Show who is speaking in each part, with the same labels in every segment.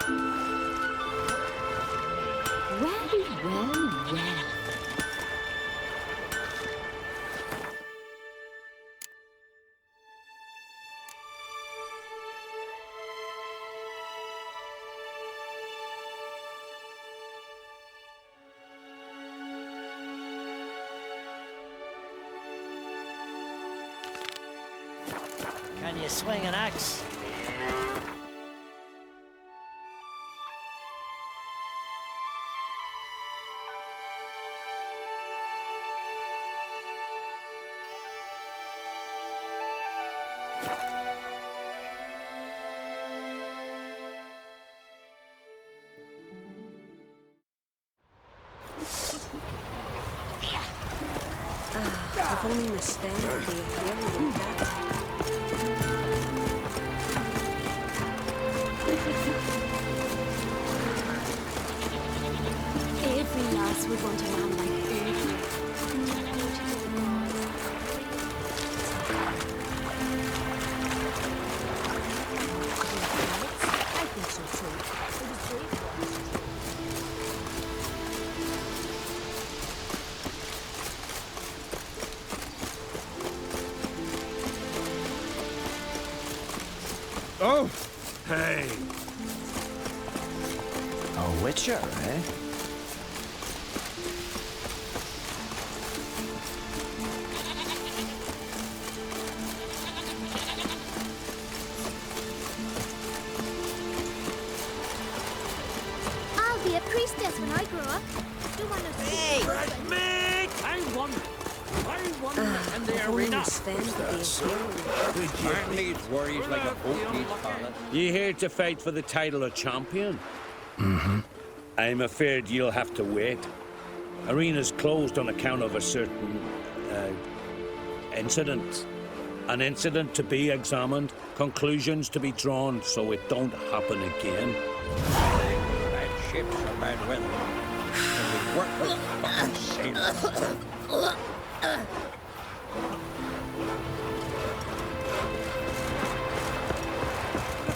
Speaker 1: Well.
Speaker 2: Can you swing an axe?
Speaker 1: If only the stand would be here with that. Every lass would want a man like Ulrich. I think so too. It was brave.
Speaker 3: Oh! Hey!
Speaker 2: A witcher, eh?
Speaker 4: I'll be a priestess when I grow up. Don't want to
Speaker 2: Hey!
Speaker 3: Mate!
Speaker 5: I won in the arena.
Speaker 6: Man needs worries like a boat needs pilot.
Speaker 3: You here to fight for the title of champion? Mm-hmm. I'm afraid you'll have to wait. Arena's closed on account of a certain, incident. An incident to be examined, conclusions to be drawn so it don't happen again.
Speaker 6: Bad ships or bad weather. And we work with fucking sailors.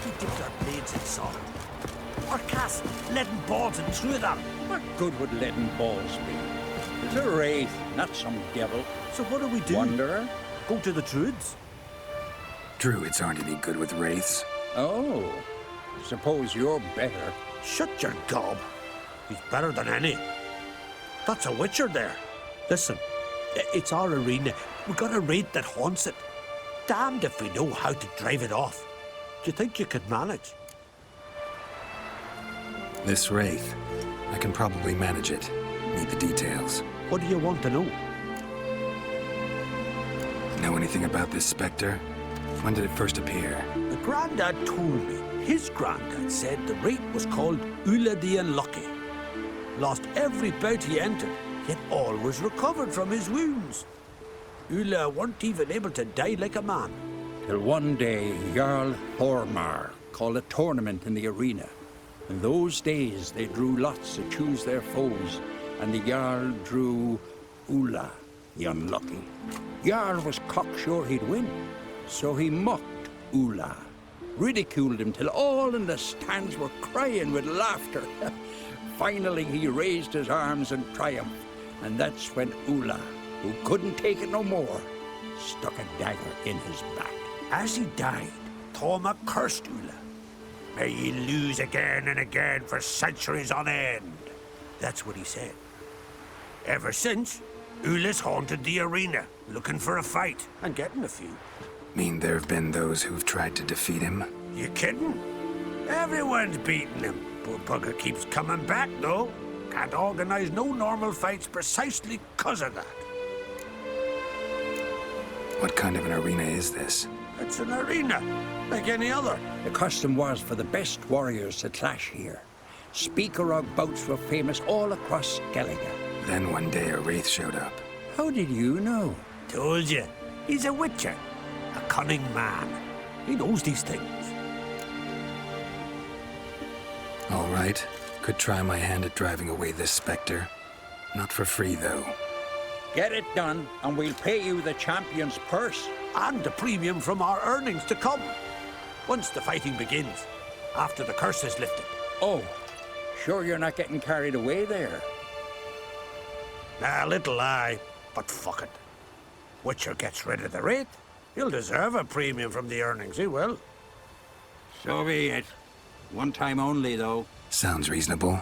Speaker 5: We dipped our blades in salt. Or cast leaden balls and threw them.
Speaker 6: What good would leaden balls be? It's a wraith, not some devil.
Speaker 5: So what do we do?
Speaker 6: Wanderer?
Speaker 5: Go to the Druids?
Speaker 7: Druids aren't any good with wraiths.
Speaker 6: Oh, suppose you're better.
Speaker 5: Shut your gob. He's better than any. That's a witcher there. Listen, it's our arena. We've got a wraith that haunts it. Damned if we know how to drive it off. Do you think you could manage?
Speaker 7: This wraith, I can probably manage it. Need the details.
Speaker 5: What do you want to know?
Speaker 7: Know anything about this specter? When did it first appear?
Speaker 5: The Grandad told me. His Grandad said the wraith was called Ulla the Unlucky. Lost every bout he entered, yet always recovered from his wounds. Ulla weren't even able to die like a man.
Speaker 6: Till one day, Jarl Hormar called a tournament in the arena. In those days, they drew lots to choose their foes, and the Jarl drew Ulla, the Unlucky. Jarl was cocksure he'd win, so he mocked Ulla, ridiculed him till all in the stands were crying with laughter. Finally, he raised his arms in triumph, and that's when Ulla, who couldn't take it no more, stuck a dagger in his back.
Speaker 5: As he died, Thorma cursed Ulla. May ye lose again and again for centuries on end. That's what he said. Ever since, Ulla's haunted the arena, looking for a fight, and getting a few.
Speaker 7: Mean there have been those who've tried to defeat him?
Speaker 5: You kidding? Everyone's beating him. Poor bugger keeps coming back, though. Can't organize no normal fights precisely 'cause of that.
Speaker 7: What kind of an arena is this?
Speaker 5: It's an arena, like any other.
Speaker 6: The custom was for the best warriors to clash here. Speakerog bouts were famous all across Skellige.
Speaker 7: Then one day a wraith showed up.
Speaker 6: How did you know?
Speaker 5: Told you, he's a witcher. A cunning man. He knows these things.
Speaker 7: All right. Could try my hand at driving away this specter. Not for free, though.
Speaker 6: Get it done, and we'll pay you the champion's purse.
Speaker 5: And the premium from our earnings to come. Once the fighting begins, after the curse is lifted.
Speaker 6: Oh, sure you're not getting carried away there?
Speaker 5: A little lie, but fuck it. Witcher gets rid of the wraith. He'll deserve a premium from the earnings, he will.
Speaker 6: So be it. One time only, though.
Speaker 7: Sounds reasonable.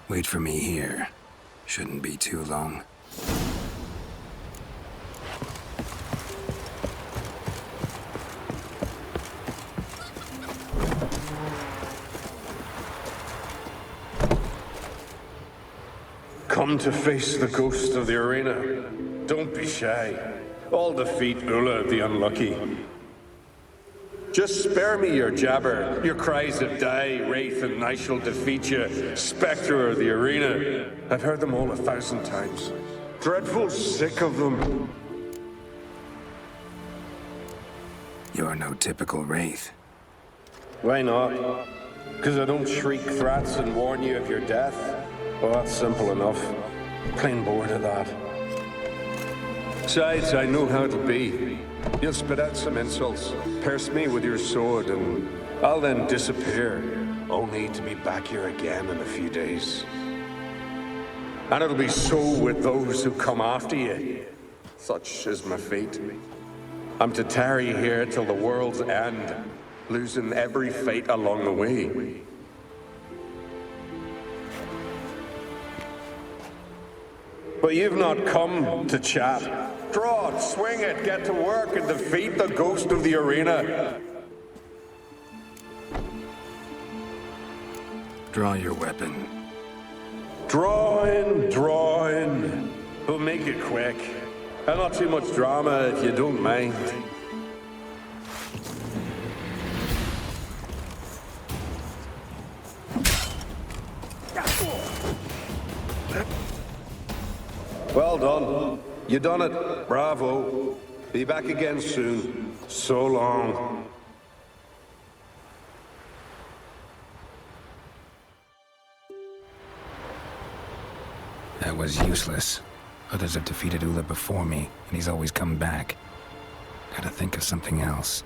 Speaker 7: Wait for me here. Shouldn't be too long.
Speaker 8: Come to face the ghost of the arena. Don't be shy. I'll defeat Ulla the Unlucky. Just spare me your jabber, your cries of die, wraith, and I shall defeat you, spectre of the arena. I've heard them all 1,000 times. Dreadful sick of them.
Speaker 7: You're no typical wraith.
Speaker 8: Why not? Because I don't shriek threats and warn you of your death? Well, that's simple enough. Plain bored of that. Besides, I know how to be. You'll spit out some insults, pierce me with your sword, and I'll then disappear, only to be back here again in a few days. And it'll be so with those who come after you. Such is my fate. I'm to tarry here till the world's end, losing every fate along the way. But you've not come to chat. Draw it, swing it, get to work, and defeat the ghost of the arena.
Speaker 7: Draw your weapon.
Speaker 8: Draw in. We'll make it quick. And not too much drama if you don't mind. Well done. You done it. Bravo. Be back again soon. So long.
Speaker 7: That was useless. Others have defeated Ulla before me, and he's always come back. Gotta think of something else.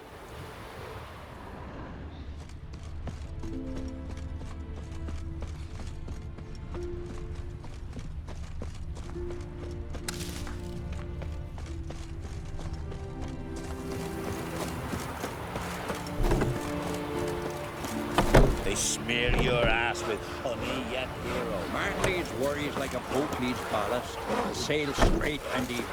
Speaker 3: They smear your ass with honey yet, hero.
Speaker 6: Man needs worries like a boat needs ballast. Sail straight and even.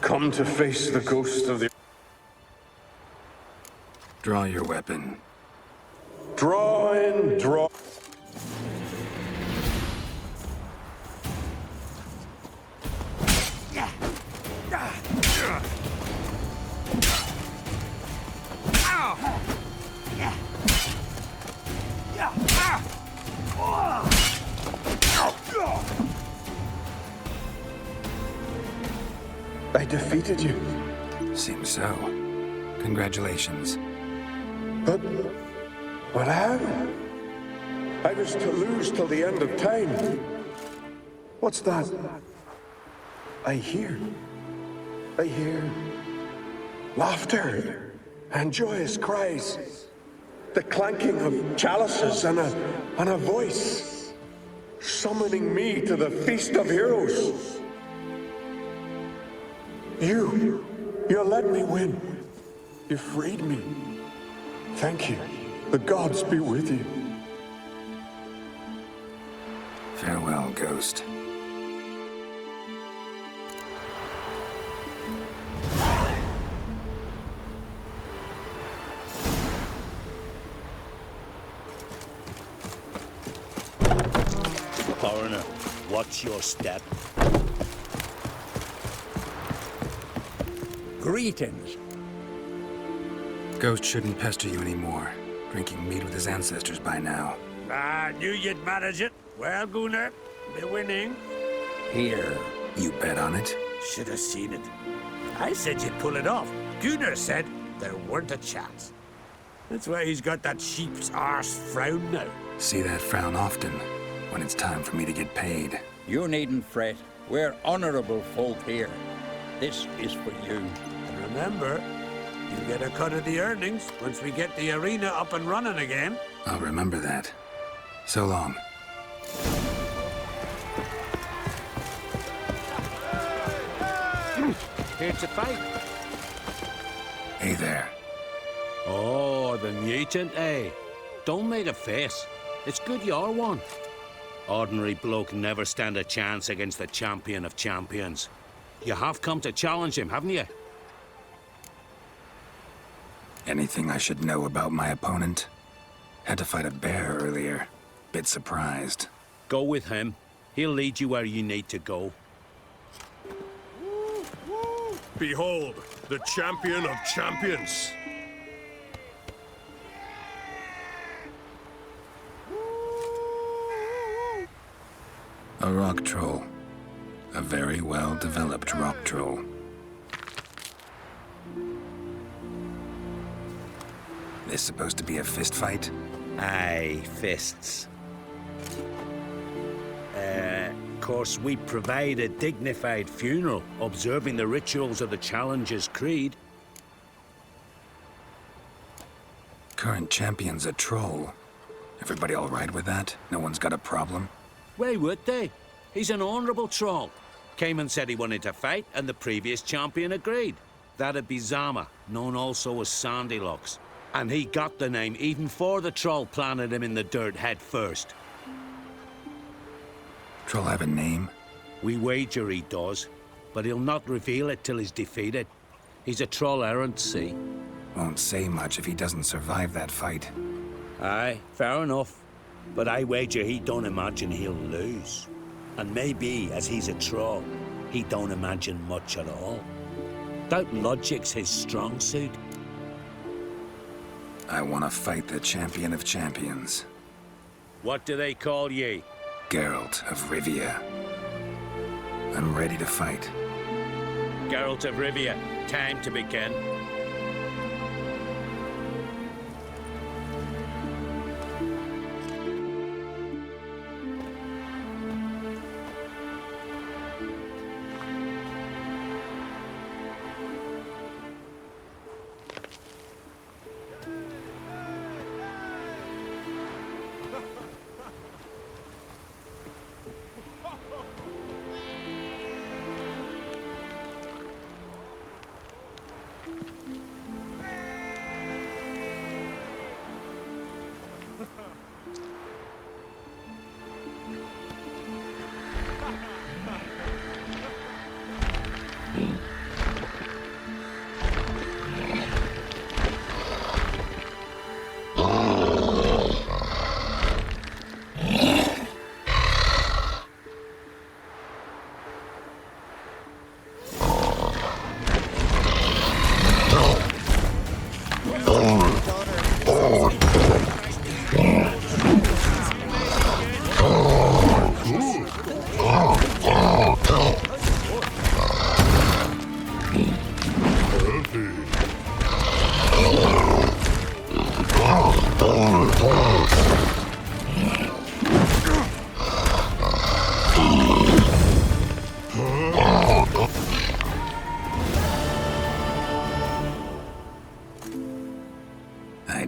Speaker 8: Come to face the ghost of the...
Speaker 7: Draw your weapon.
Speaker 8: Draw in. defeated you.
Speaker 7: Seems so. Congratulations.
Speaker 8: But how? I was to lose till the end of time. What's that? I hear laughter and joyous cries. The clanking of chalices and a voice summoning me to the feast of heroes. You let me win. You freed me. Thank you. The gods be with you.
Speaker 7: Farewell, Ghost.
Speaker 3: Foreigner, watch your step.
Speaker 6: Greetings.
Speaker 7: Ghost shouldn't pester you anymore. Drinking mead with his ancestors by now.
Speaker 5: I knew you'd manage it. Well, Gunnar, we're winning.
Speaker 6: Here.
Speaker 7: You bet on it?
Speaker 5: Should have seen it. I said you'd pull it off. Gunnar said there weren't a chance. That's why he's got that sheep's arse frown now.
Speaker 7: See that frown often, when it's time for me to get paid.
Speaker 6: You needn't fret. We're honorable folk here. This is for you.
Speaker 5: And remember, you get a cut of the earnings once we get the arena up and running again.
Speaker 7: I'll remember that. So long.
Speaker 3: Here to fight.
Speaker 7: Hey there.
Speaker 3: Oh, the mutant, eh? Don't make a face. It's good you're one. Ordinary bloke never stand a chance against the champion of champions. You have come to challenge him, haven't you?
Speaker 7: Anything I should know about my opponent? Had to fight a bear earlier. Bit surprised.
Speaker 3: Go with him. He'll lead you where you need to go.
Speaker 9: Behold, the champion of champions.
Speaker 7: A rock troll. A very well-developed rock troll. This supposed to be a fist fight?
Speaker 3: Aye, fists. Of course, we provide a dignified funeral, observing the rituals of the Challenger's Creed.
Speaker 7: Current champion's a troll. Everybody all right with that? No one's got a problem?
Speaker 3: Why would they? He's an honourable troll. Came and said he wanted to fight, and the previous champion agreed. That'd be Zama, known also as Sandylocks. And he got the name even before the troll planted him in the dirt head first.
Speaker 7: Troll have a name?
Speaker 3: We wager he does, but he'll not reveal it till he's defeated. He's a troll errant, see?
Speaker 7: Won't say much if he doesn't survive that fight.
Speaker 3: Aye, fair enough. But I wager he don't imagine he'll lose. And maybe, as he's a troll, he don't imagine much at all. Doubt logic's his strong suit.
Speaker 7: I want to fight the champion of champions.
Speaker 3: What do they call ye?
Speaker 7: Geralt of Rivia. I'm ready to fight.
Speaker 3: Geralt of Rivia, time to begin.
Speaker 7: I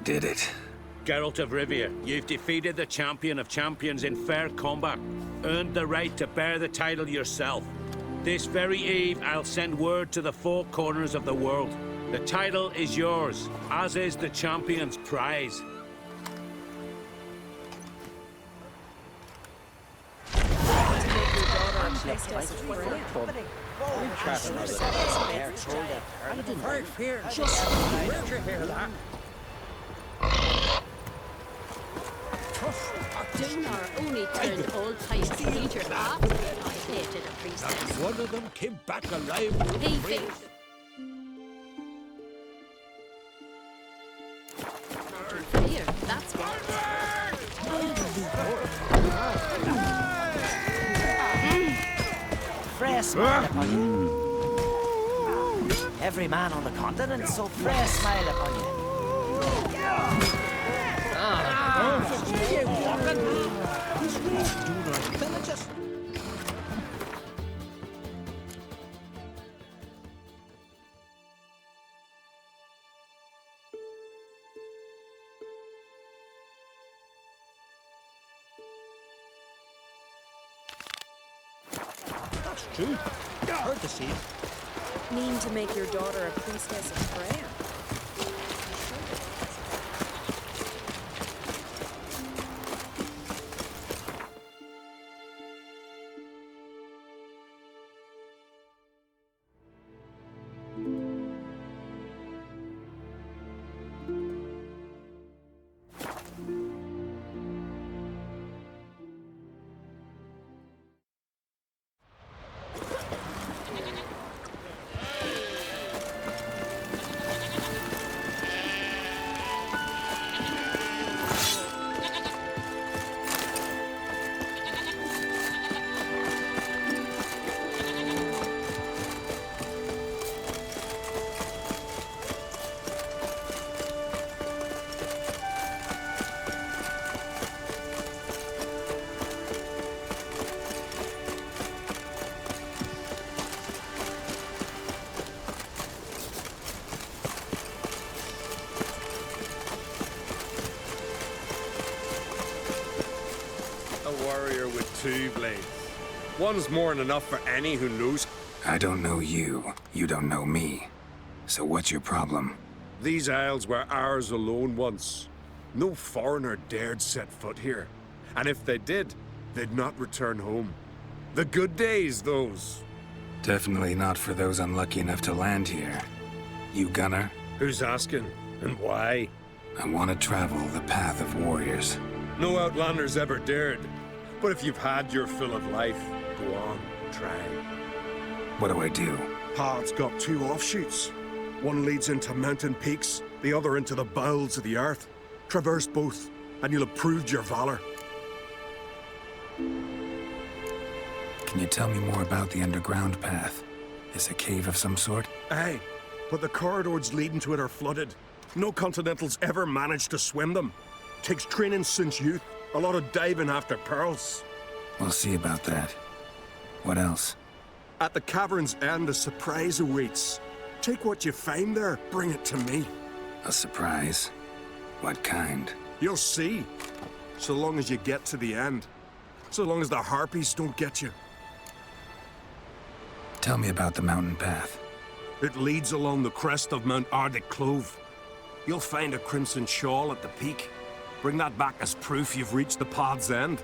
Speaker 7: did it.
Speaker 3: Geralt of Rivia, you've defeated the champion of champions in fair combat. Earned the right to bear the title yourself. This very eve, I'll send word to the four corners of the world. The title is yours, as is the champion's prize.
Speaker 1: Dunar only turned old pious teacher after I hated a priestess.
Speaker 5: One of them came back alive.
Speaker 1: He fixed fear, that's what.
Speaker 2: Freya smile upon you. Every man on the continent, so Freya smile upon you.
Speaker 5: That's true. Heard the scene.
Speaker 1: Mean to make your daughter a priestess of Freya?
Speaker 9: Two blades. One's more than enough for any who knows.
Speaker 7: I don't know you. You don't know me. So what's your problem?
Speaker 9: These isles were ours alone once. No foreigner dared set foot here. And if they did, they'd not return home. The good days, those.
Speaker 7: Definitely not for those unlucky enough to land here. You gunner?
Speaker 9: Who's asking? And why?
Speaker 7: I want to travel the path of warriors.
Speaker 9: No outlanders ever dared. But if you've had your fill of life, go on, try.
Speaker 7: What do I do?
Speaker 9: Path's got two offshoots. One leads into mountain peaks, the other into the bowels of the earth. Traverse both, and you'll have proved your valor.
Speaker 7: Can you tell me more about the underground path? Is a cave of some sort?
Speaker 9: Aye, but the corridors leading to it are flooded. No Continentals ever managed to swim them. Takes training since youth. A lot of diving after pearls.
Speaker 7: We'll see about that. What else?
Speaker 9: At the cavern's end, a surprise awaits. Take what you find there, bring it to me.
Speaker 7: A surprise? What kind?
Speaker 9: You'll see. So long as you get to the end. So long as the harpies don't get you.
Speaker 7: Tell me about the mountain path.
Speaker 9: It leads along the crest of Mount Ardic Clove. You'll find a crimson shawl at the peak. Bring that back as proof you've reached the path's end.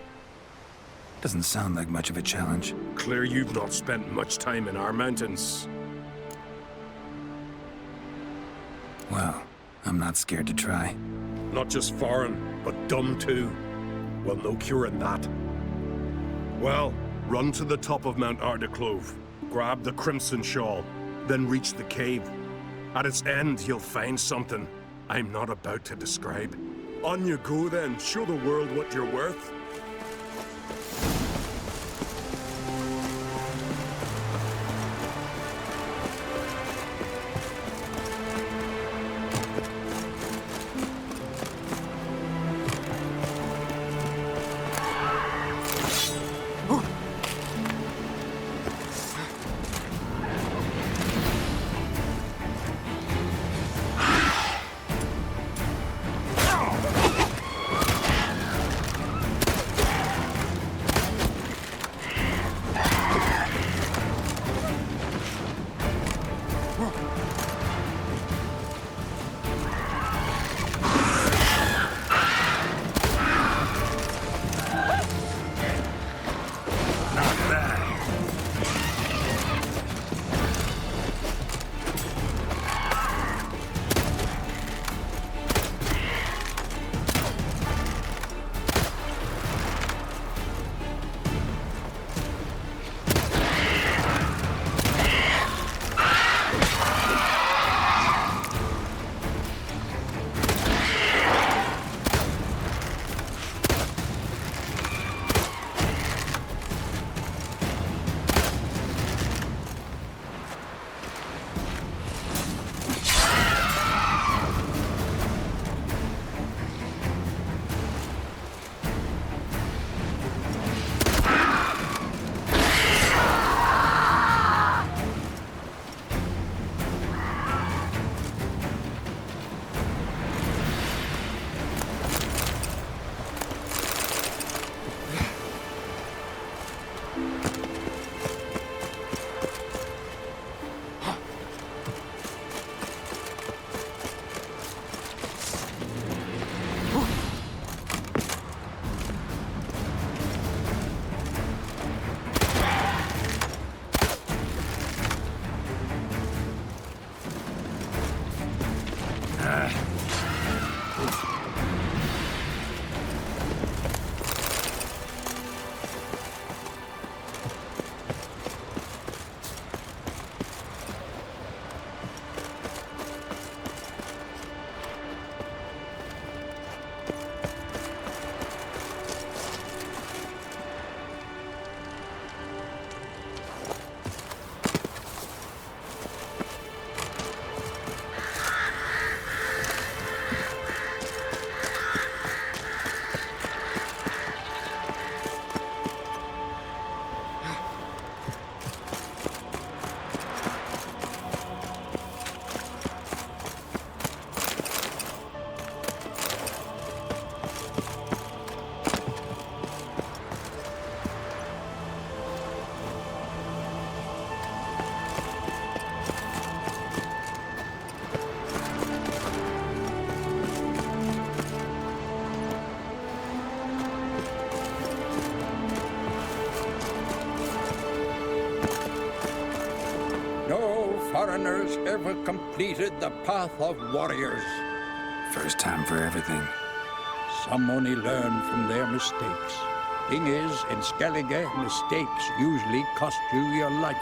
Speaker 7: Doesn't sound like much of a challenge.
Speaker 9: Clear you've not spent much time in our mountains.
Speaker 7: Well, I'm not scared to try.
Speaker 9: Not just foreign, but dumb too. Well, no cure in that. Well, run to the top of Mount Ardaclove, grab the crimson shawl, then reach the cave. At its end, you'll find something I'm not about to describe. On you go then, show the world what you're worth.
Speaker 6: foreigners ever completed the path of warriors.
Speaker 7: First time for everything.
Speaker 6: Some only learn from their mistakes. Thing is, in Skellige, mistakes usually cost you your life.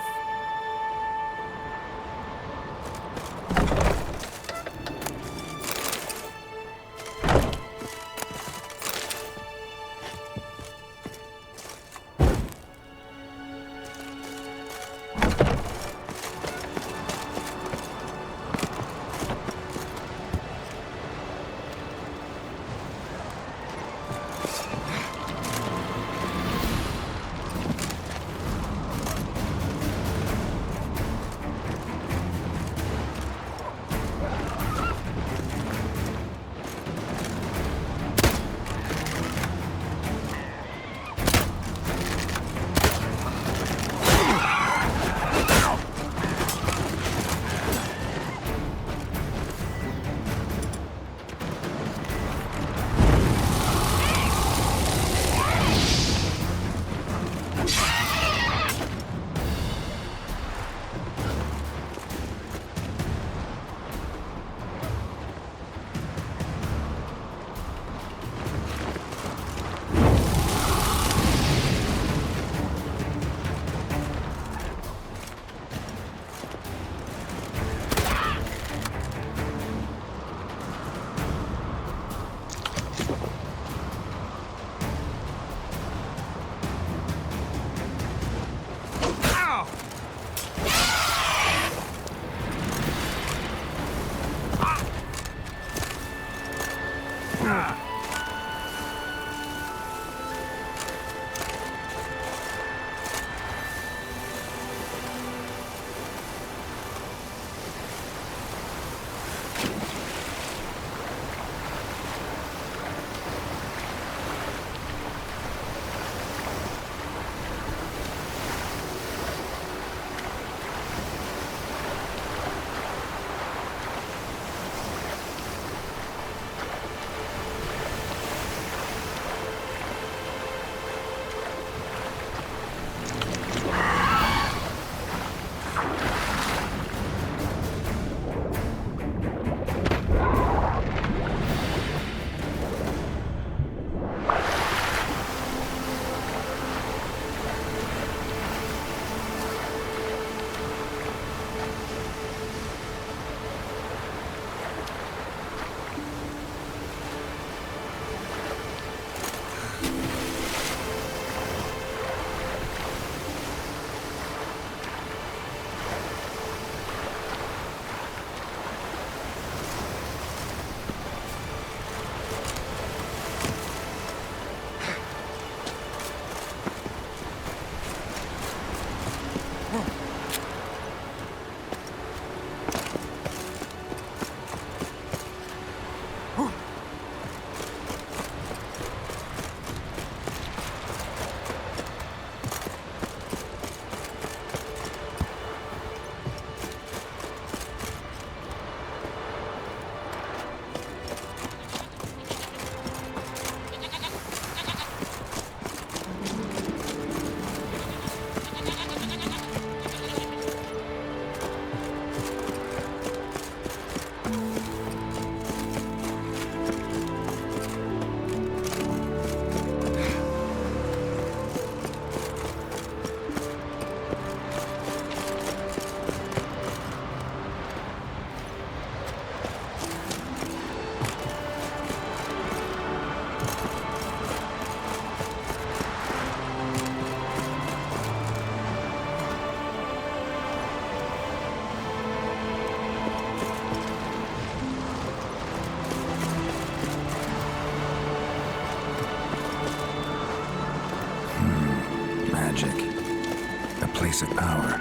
Speaker 7: Place of power.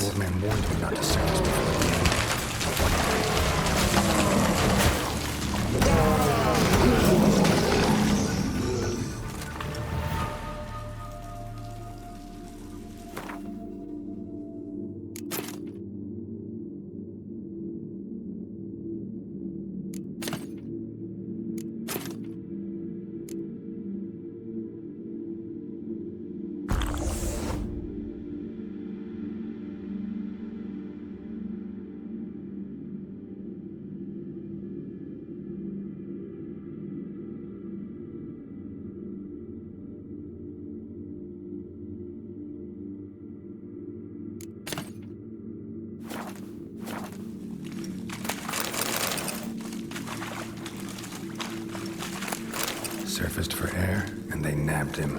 Speaker 7: old man warned me not to surface before the end. Surfaced for air, and they nabbed him.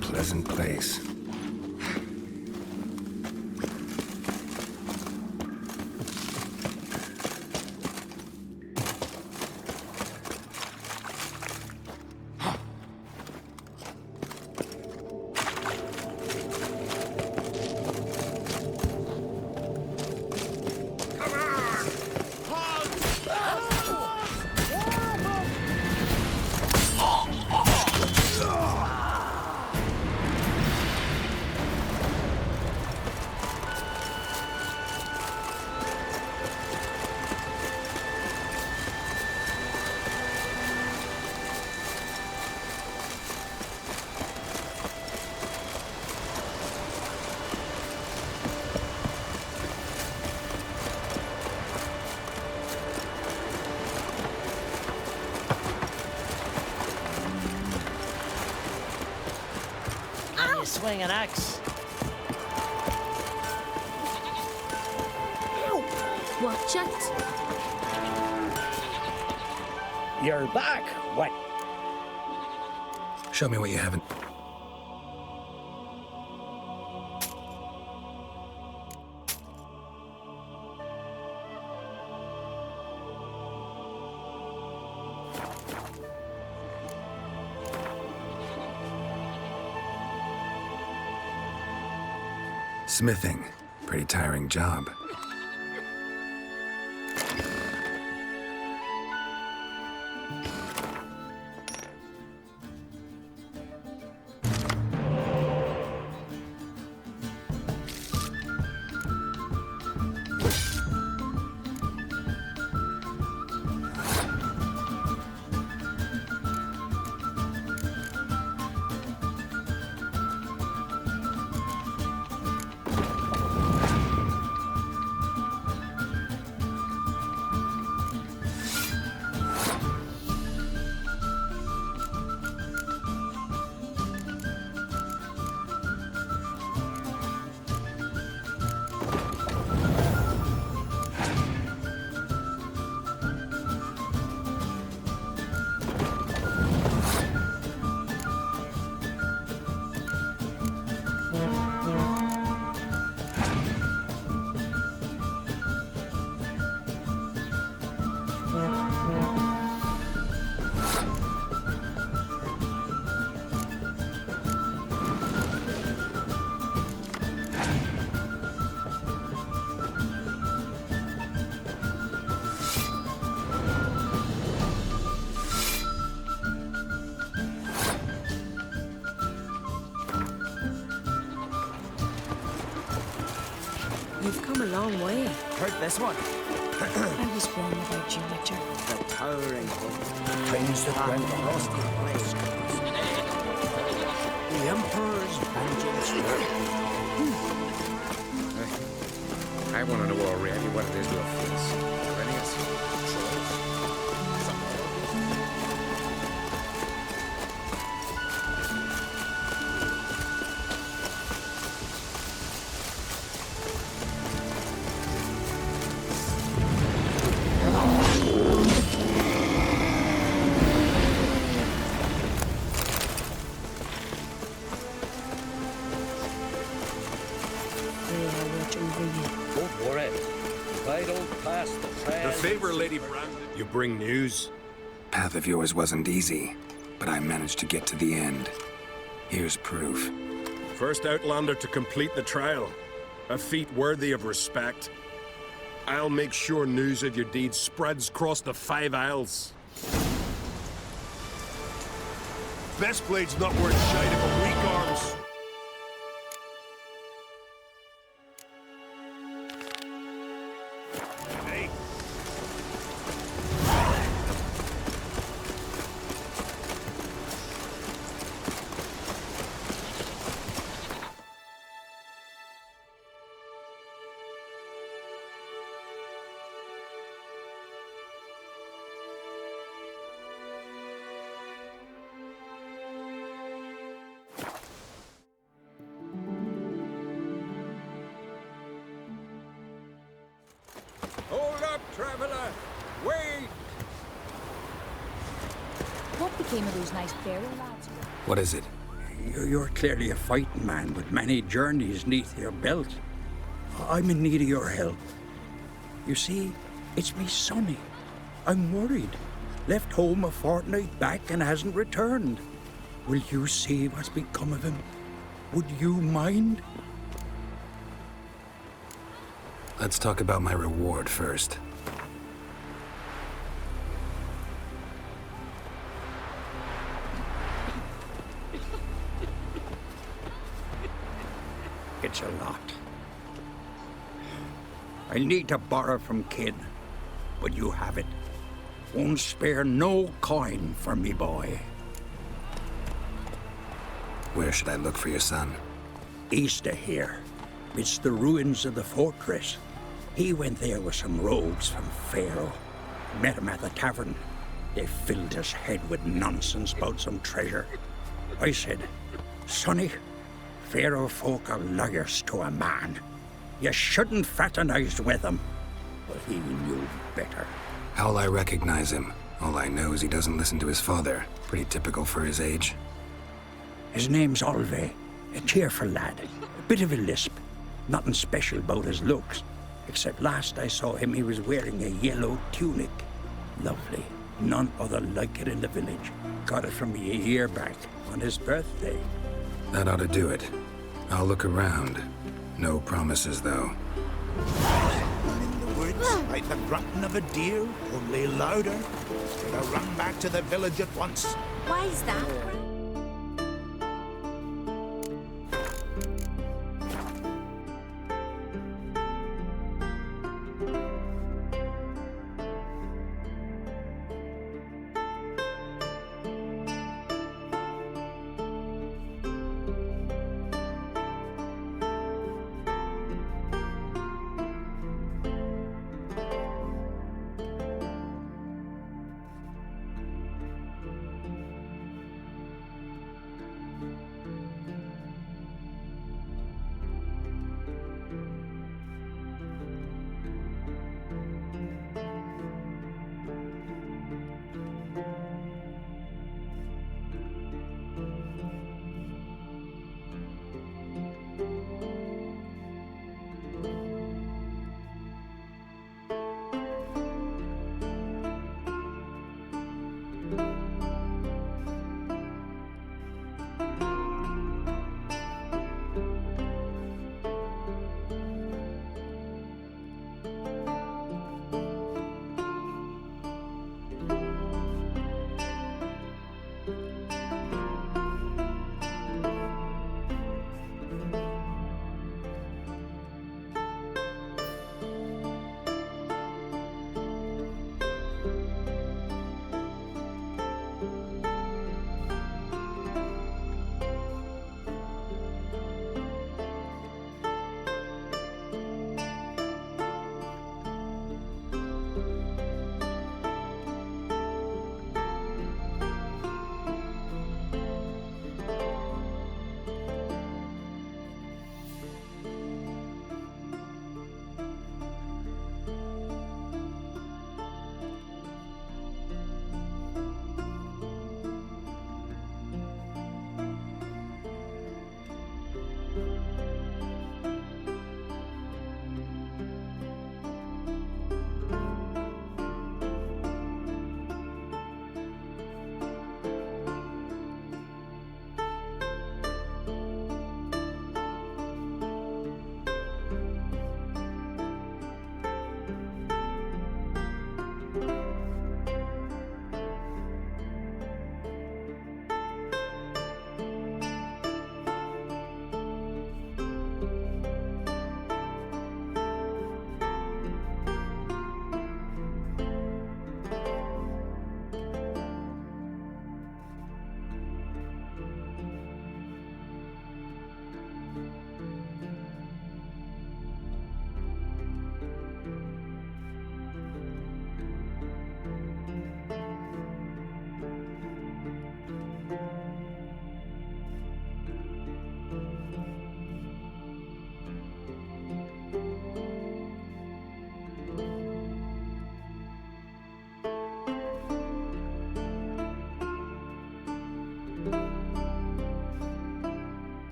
Speaker 7: Pleasant place.
Speaker 2: Swing an axe.
Speaker 4: Watch it.
Speaker 2: You're back. What?
Speaker 7: Show me what you haven't. Smithing. Pretty tiring job.
Speaker 10: You've come a long way.
Speaker 2: Heard this one?
Speaker 10: I was wrong about you, Richard.
Speaker 2: The towering hope. Trains that went the rusty place. The Emperor's vengeance.
Speaker 7: I want to know already what it is we'll face. Millennials? Trolls? Something else?
Speaker 3: Don't worry. I don't pass the trail.
Speaker 9: The favor, Lady Brandon. You bring news?
Speaker 7: Path of yours wasn't easy, but I managed to get to the end. Here's proof.
Speaker 9: First Outlander to complete the trial. A feat worthy of respect. I'll make sure news of your deeds spreads across the 5 Isles. Best blade's not worth shite of a weak arms. Hey.
Speaker 6: Hold up, traveler! Wait!
Speaker 1: What became of those nice fairy lads?
Speaker 7: What is it?
Speaker 6: You're clearly a fighting man with many journeys neath your belt. I'm in need of your help. You see, it's me Sonny. I'm worried. Left home a fortnight back and hasn't returned. Will you see what's become of him? Would you mind?
Speaker 7: Let's talk about my reward first.
Speaker 6: It's a lot. I need to borrow from Kid, but you have it. Won't spare no coin for me boy.
Speaker 7: Where should I look for your son?
Speaker 6: East of here. It's the ruins of the fortress. He went there with some rogues from Pharaoh. Met him at the tavern. They filled his head with nonsense about some treasure. I said, Sonny, Pharaoh folk are lawyers to a man. You shouldn't fraternize with them. But he knew better.
Speaker 7: How'll I recognize him? All I know is he doesn't listen to his father. Pretty typical for his age.
Speaker 6: His name's Olve, a cheerful lad. A bit of a lisp. Nothing special about his looks. Except last I saw him, he was wearing a yellow tunic. Lovely. None other like it in the village. Got it from me a year back, on his birthday.
Speaker 7: That ought to do it. I'll look around. No promises, though.
Speaker 5: In the woods, like the grunting of a deer, only louder. Better run back to the village at once.
Speaker 4: Why is that?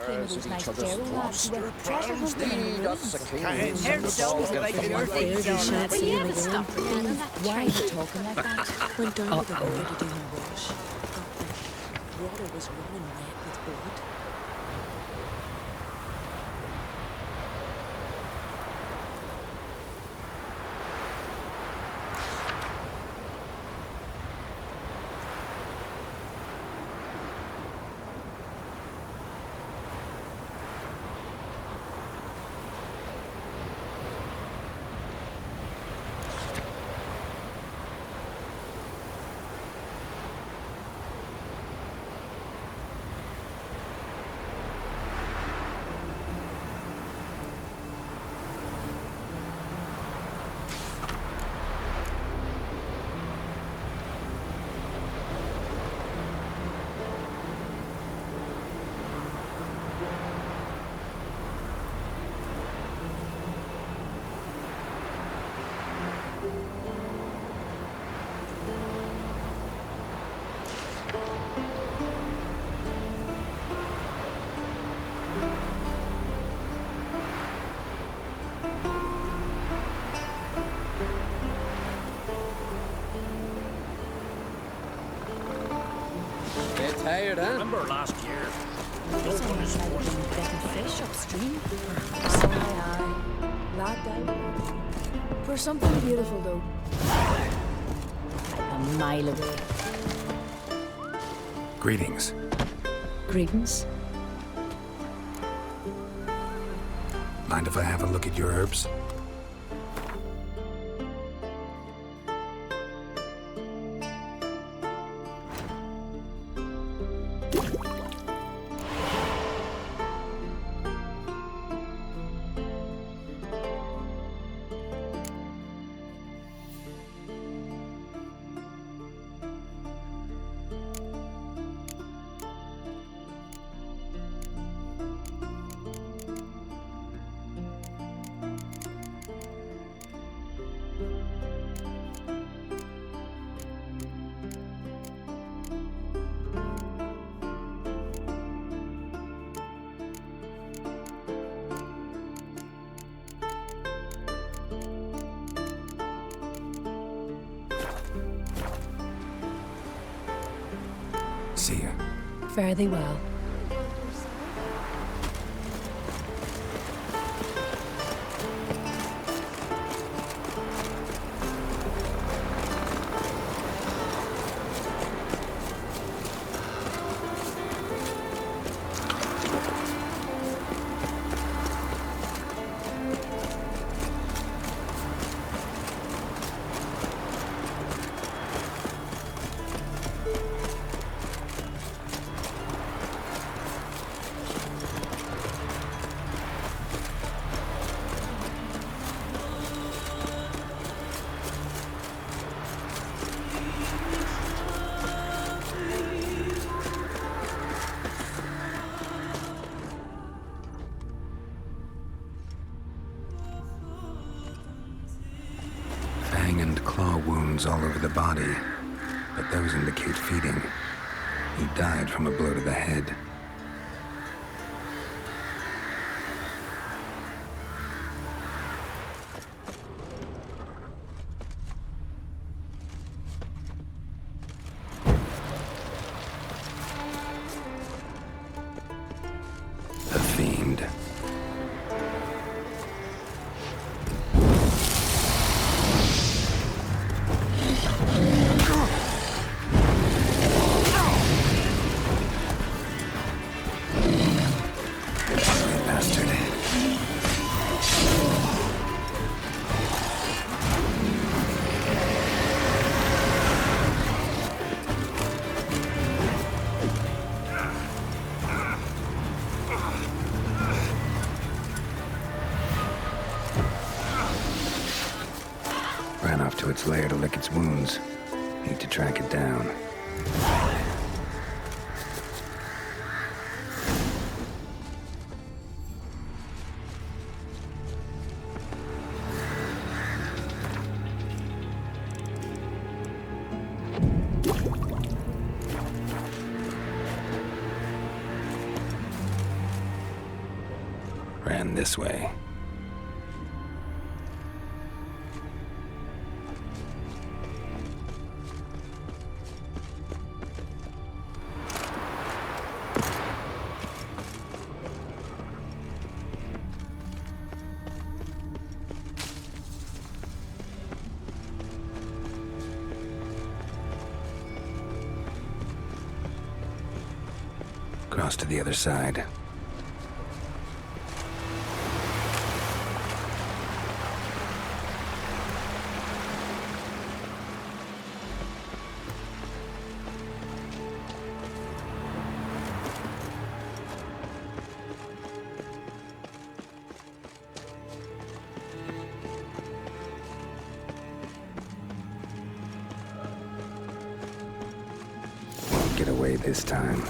Speaker 10: Came of those nice Geralt lads who went treasure hunting in the ruins.
Speaker 2: Heard songs like your things
Speaker 10: Fairly
Speaker 2: on
Speaker 10: shan't
Speaker 2: that.
Speaker 10: see him
Speaker 1: haven't
Speaker 10: again.
Speaker 1: stopped again on that
Speaker 10: Why are
Speaker 1: train.
Speaker 10: you talking like that? Went down to the river to do my wash. Got there. Water was running red with blood.
Speaker 11: Tired, huh?
Speaker 3: Remember last year?
Speaker 10: Someone's like getting fish upstream. Aye. Lagged out. For something beautiful, though. A mile away.
Speaker 7: Greetings.
Speaker 10: Greetings.
Speaker 7: Mind if I have a look at your herbs? See ya.
Speaker 10: Fare thee well.
Speaker 7: wounds all over the body, but those indicate feeding. He died from a blow to the head. A fiend. Ran off to its lair to lick its wounds. Need to track it down. Ran this way. Cross to the other side. Won't get away this time.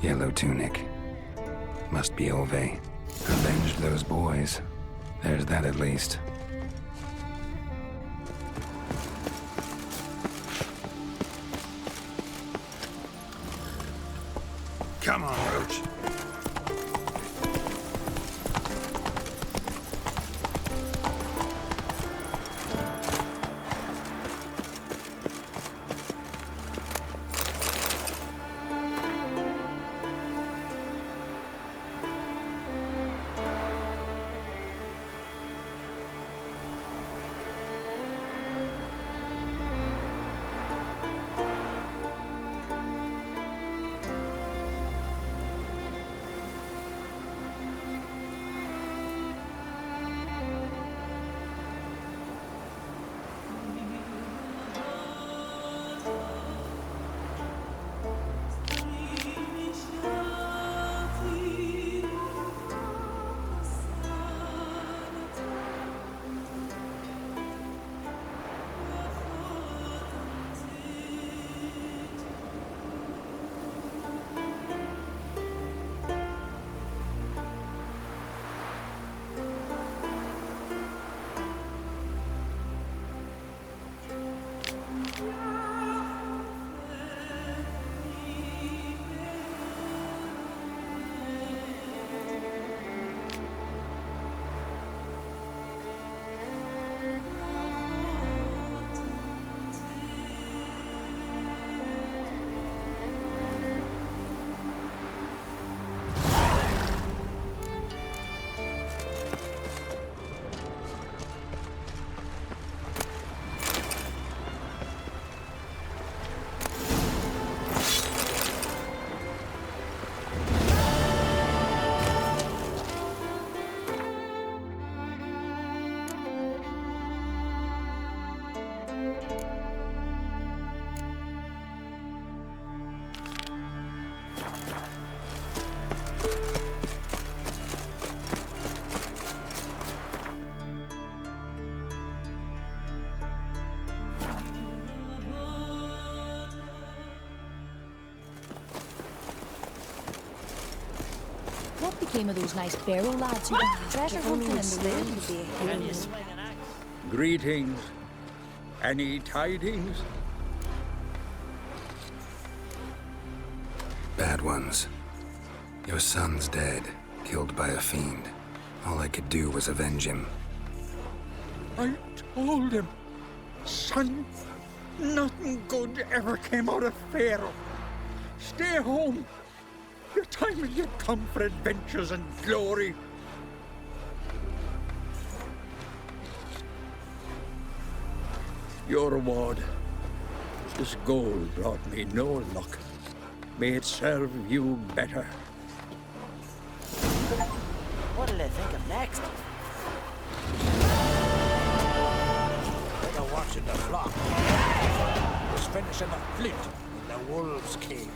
Speaker 7: Yellow tunic. Must be Ove. Avenged those boys. There's that at least.
Speaker 9: Come on, Roach.
Speaker 1: became of those nice barrow lads who went treasure hunting in the rain?
Speaker 6: Greetings. Any tidings?
Speaker 7: Bad ones. Your son's dead, killed by a fiend. All I could do was avenge him.
Speaker 6: I told him, son, nothing good ever came out of Pharaoh. Stay home. Your time has yet come for adventures and glory. Your reward. This gold brought me no luck. May it serve you better.
Speaker 2: What'll they think of next?
Speaker 5: They're watching the flock. Was finishing a flint in the wolves' cave.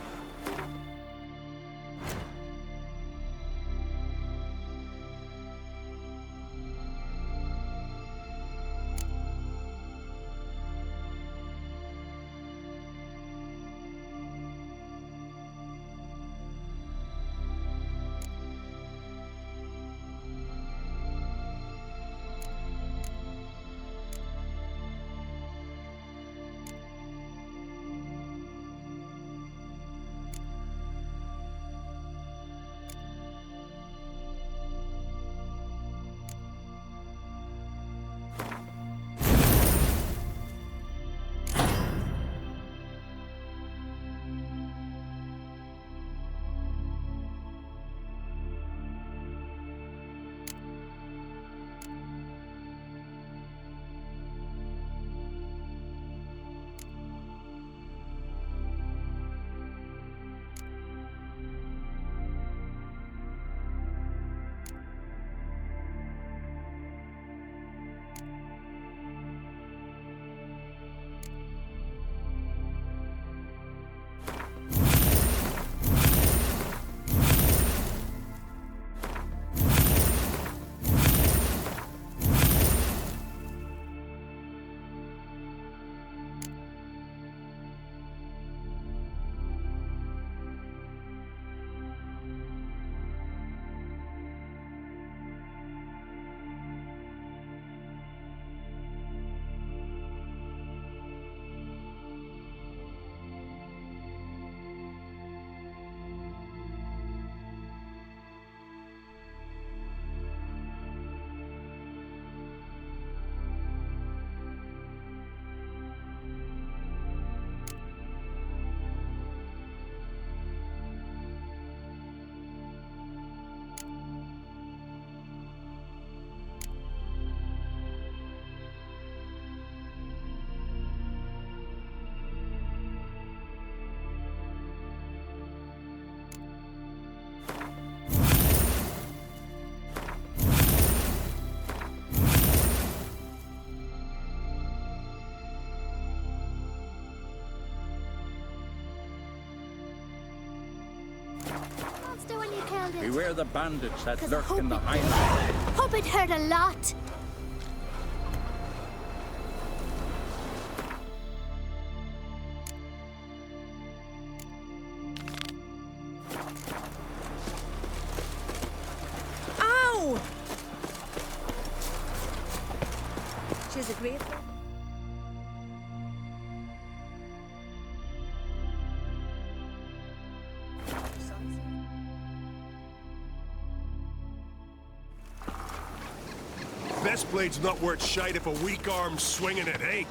Speaker 4: When you killed it.
Speaker 6: Beware the bandits that
Speaker 4: 'Cause
Speaker 6: lurk
Speaker 4: hope
Speaker 6: in the
Speaker 4: it
Speaker 6: highlands.
Speaker 4: Hope it hurt a lot.
Speaker 10: Ow! She's a great one.
Speaker 9: Best blade's not worth shite if a weak arm's swinging it, eh?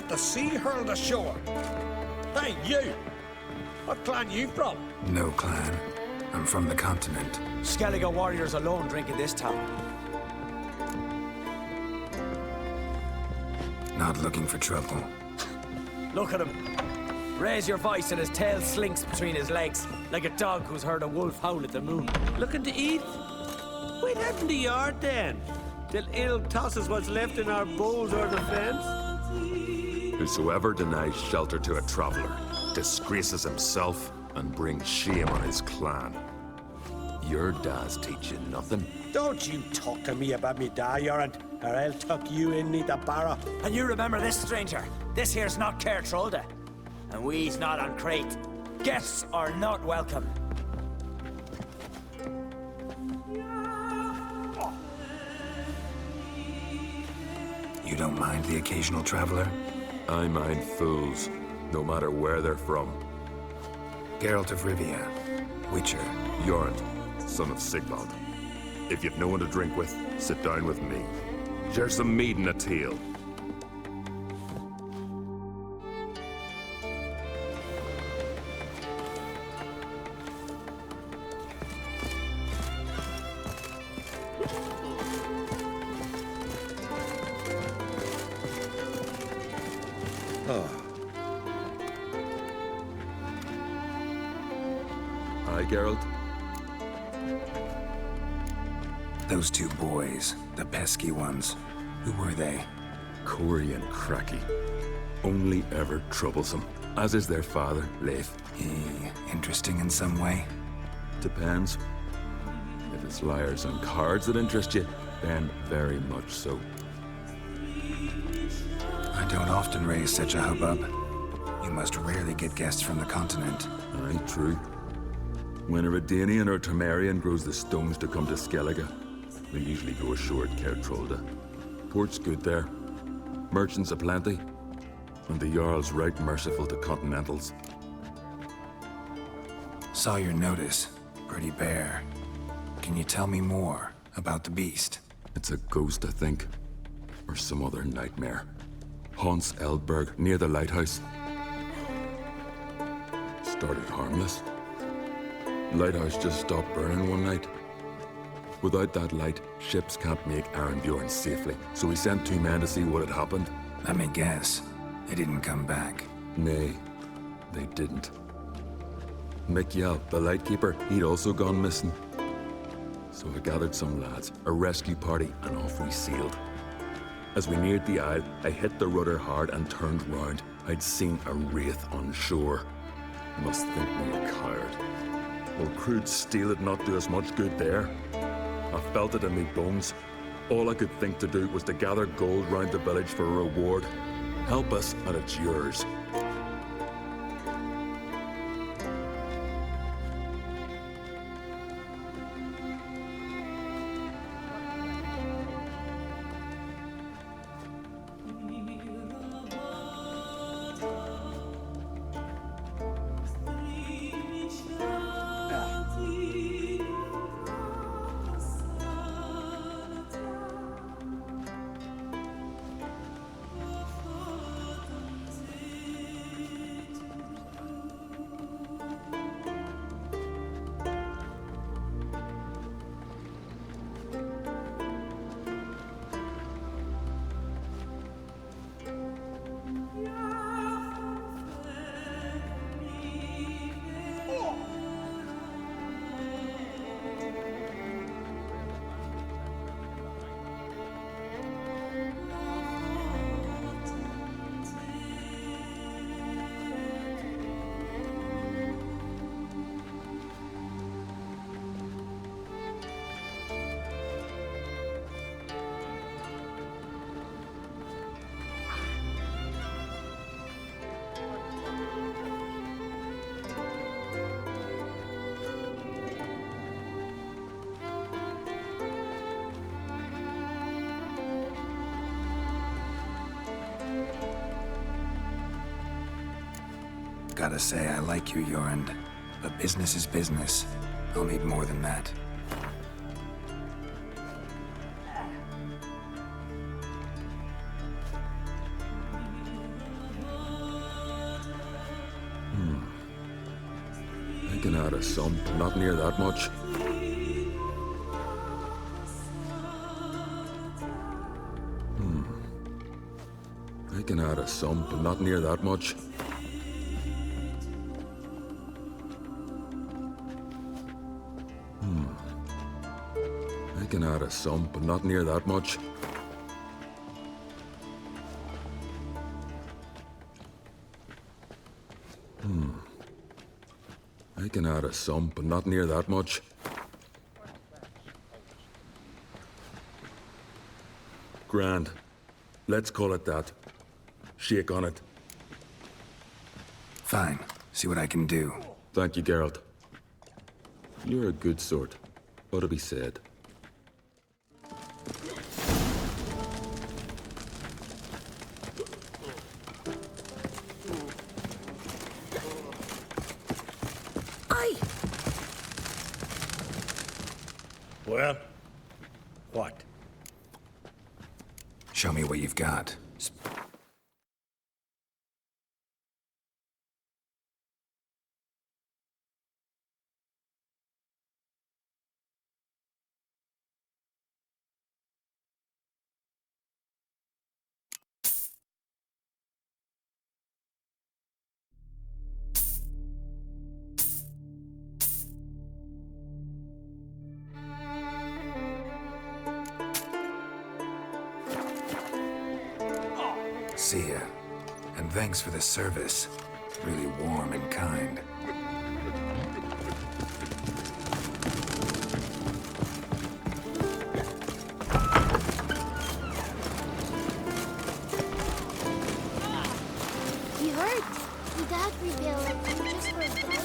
Speaker 5: The sea hurled ashore. Hey, you! What clan you from?
Speaker 7: No clan. I'm from the continent.
Speaker 2: Skellige warriors alone drink in this town.
Speaker 7: Not looking for trouble.
Speaker 2: Look at him. Raise your voice and his tail slinks between his legs, like a dog who's heard a wolf howl at the moon.
Speaker 5: Looking to eat? Wait out in the yard then, till ill tosses what's left in our bowls or the fence.
Speaker 12: Whosoever denies shelter to a traveler disgraces himself and brings shame on his clan. Your dad's teach you nothing.
Speaker 5: Don't you talk to me about me da, Yoran, or I'll tuck you in neath the barrow.
Speaker 2: And you remember this, stranger. This here's not Cair Trolda. And we's not on Crate. Guests are not welcome.
Speaker 7: You don't mind the occasional traveler?
Speaker 12: I mind fools, no matter where they're from.
Speaker 7: Geralt of Rivia, Witcher.
Speaker 12: Jorund, son of Sigmund. If you've no one to drink with, sit down with me. Share some mead and a tale. Hi, Geralt.
Speaker 7: Those two boys, the pesky ones, who were they?
Speaker 12: Corey and Cracky. Only ever troublesome, as is their father, Leif.
Speaker 7: He interesting in some way?
Speaker 12: Depends. If it's liars and cards that interest you, then very much so.
Speaker 7: I don't often raise such a hubbub. You must rarely get guests from the continent.
Speaker 12: Aye, true. When a Redanian or Temerian grows the stones to come to Skellige, we usually go ashore at Cair Trolda. Port's good there. Merchants aplenty. And the Jarl's right merciful to continentals.
Speaker 7: Saw your notice. Pretty bare. Can you tell me more about the beast?
Speaker 12: It's a ghost, I think. Or some other nightmare. Haunts Eldberg, near the lighthouse. Started harmless. Lighthouse just stopped burning one night. Without that light, ships can't make Arenbjorn safely, so we sent 2 men to see what had happened.
Speaker 7: Let me guess. They didn't come back.
Speaker 12: Nay, they didn't. Mikjal, the lightkeeper, he'd also gone missing. So I gathered some lads, a rescue party, and off we sailed. As we neared the isle, I hit the rudder hard and turned round. I'd seen a wraith on shore. Must think me a coward. Will crude steel had not do us much good there? I felt it in me bones. All I could think to do was to gather gold round the village for a reward. Help us, and it's yours.
Speaker 7: Gotta say, I like you, Jorund. But business is business. I'll need more than that.
Speaker 12: I can add a sum, but not near that much. I can add a some, but not near that much. I can add a some, but not near that much. I can add a some, but not near that much. Grand. Let's call it that. Shake on it.
Speaker 7: Fine. See what I can do.
Speaker 12: Thank you, Geralt. You're a good sort. Ought to be said.
Speaker 5: Well, what?
Speaker 7: Show me what you've got. See ya. And thanks for the service. Really warm and kind.
Speaker 4: You heard? Did that reveal like you just were done?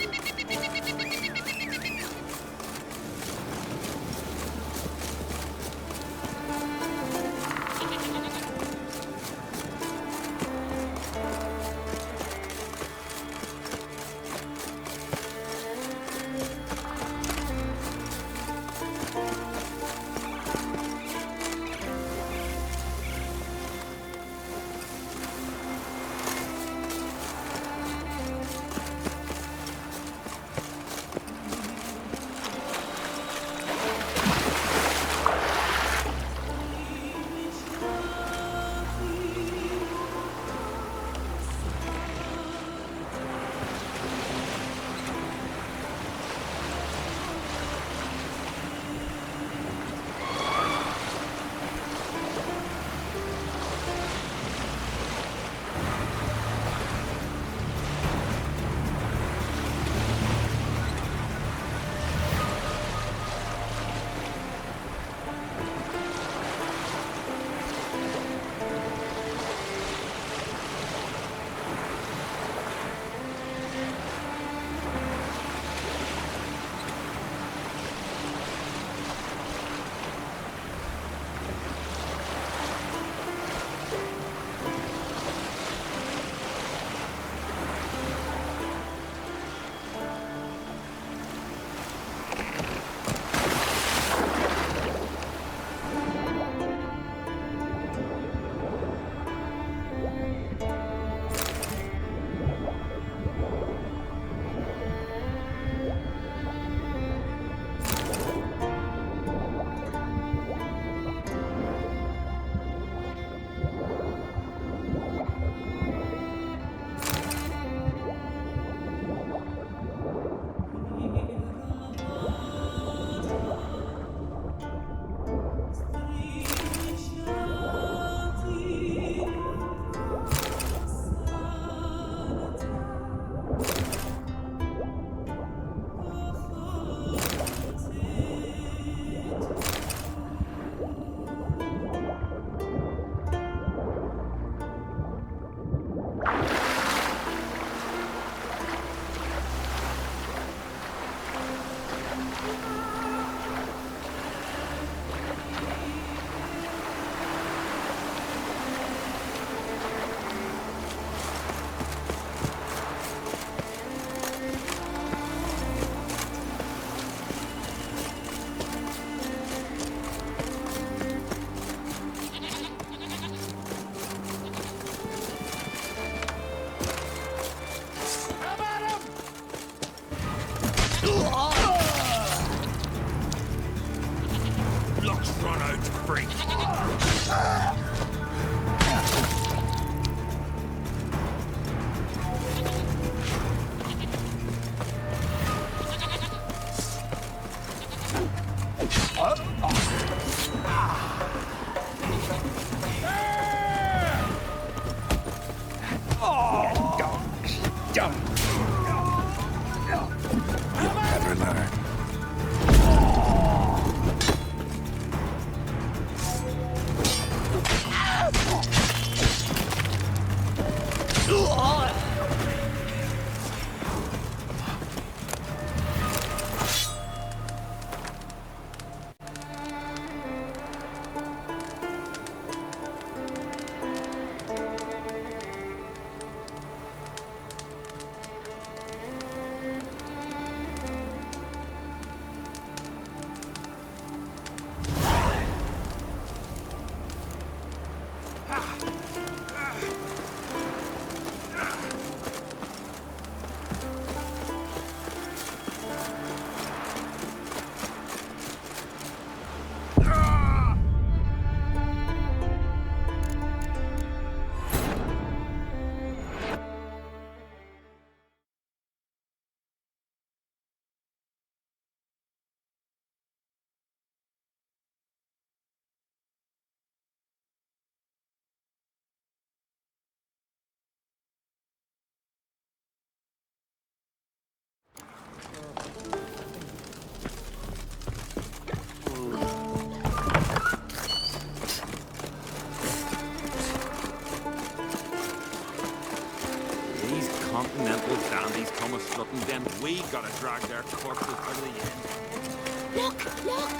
Speaker 3: and we gotta drag their corpses to the end.
Speaker 4: Look! Look!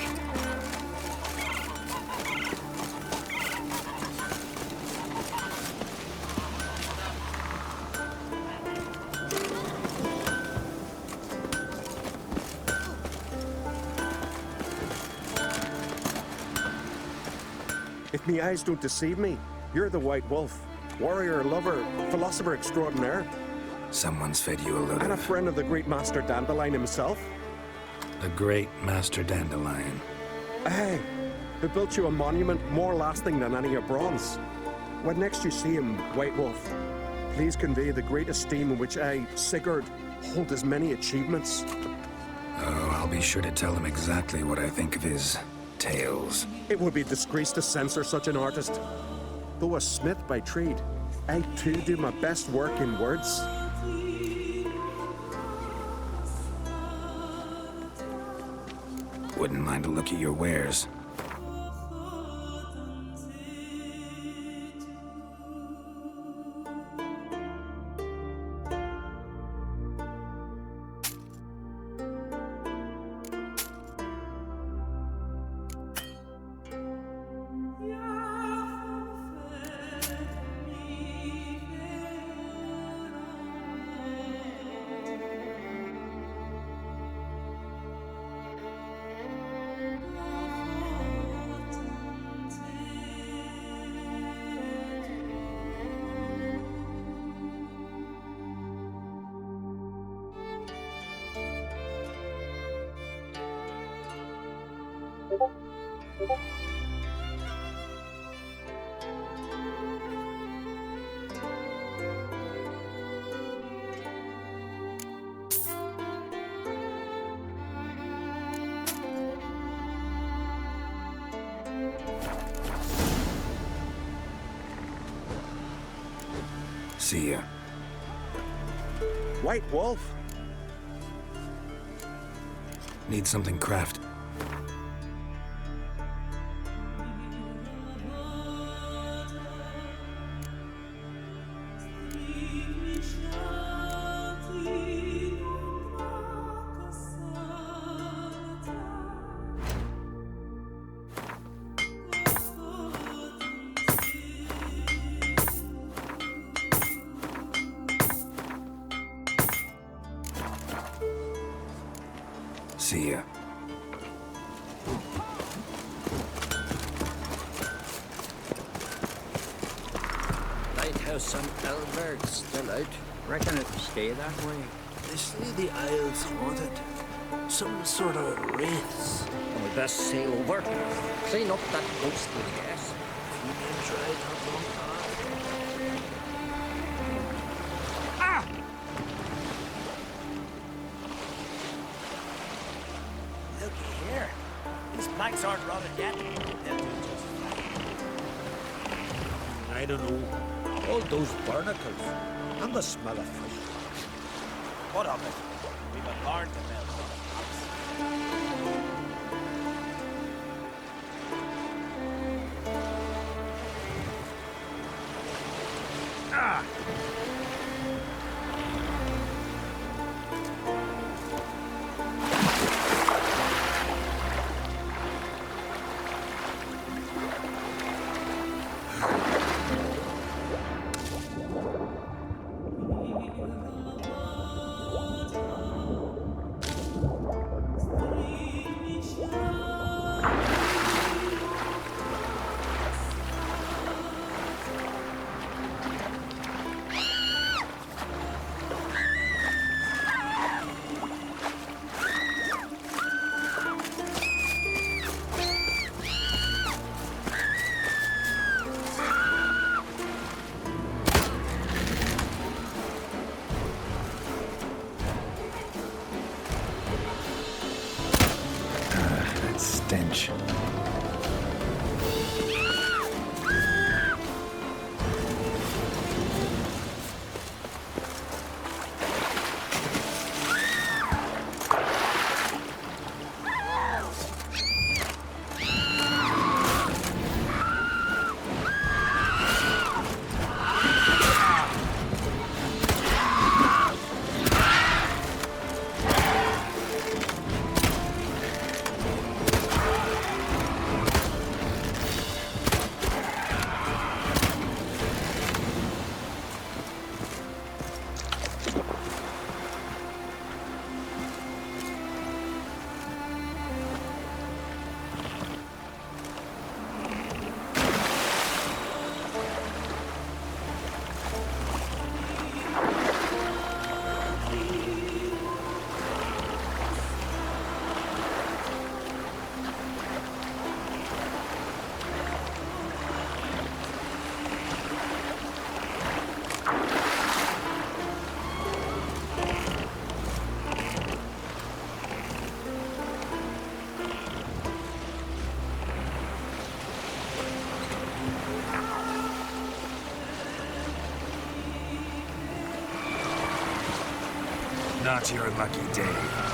Speaker 13: If me eyes don't deceive me, you're the White Wolf. Warrior, lover, philosopher extraordinaire.
Speaker 7: Someone's fed you a load
Speaker 13: And a
Speaker 7: of...
Speaker 13: friend of the great Master Dandelion himself.
Speaker 7: The great Master Dandelion.
Speaker 13: Aye, who built you a monument more lasting than any of bronze. When next you see him, White Wolf, please convey the great esteem in which I, Sigurd, hold his many achievements.
Speaker 7: Oh, I'll be sure to tell him exactly what I think of his tales.
Speaker 13: It would be disgrace to censor such an artist. Though a smith by trade, I too do my best work in words.
Speaker 7: Wouldn't mind a look at your wares. See ya.
Speaker 13: White Wolf?
Speaker 7: Need something crafted. See ya.
Speaker 2: Lighthouse on Elberg still out.
Speaker 6: Reckon it'll stay that way.
Speaker 5: They say the Isle's haunted. Some sort of wraiths.
Speaker 2: And we best sail over. Clean up that ghostly gas.
Speaker 5: You can try not long time.
Speaker 2: Ah! Looky here. These planks aren't rotted yet. They'll do just fine.
Speaker 5: I don't know. All those barnacles. And the smell of fish.
Speaker 2: What of it? We've a barn to build.
Speaker 5: Ah!
Speaker 7: Stench.
Speaker 5: not your lucky day.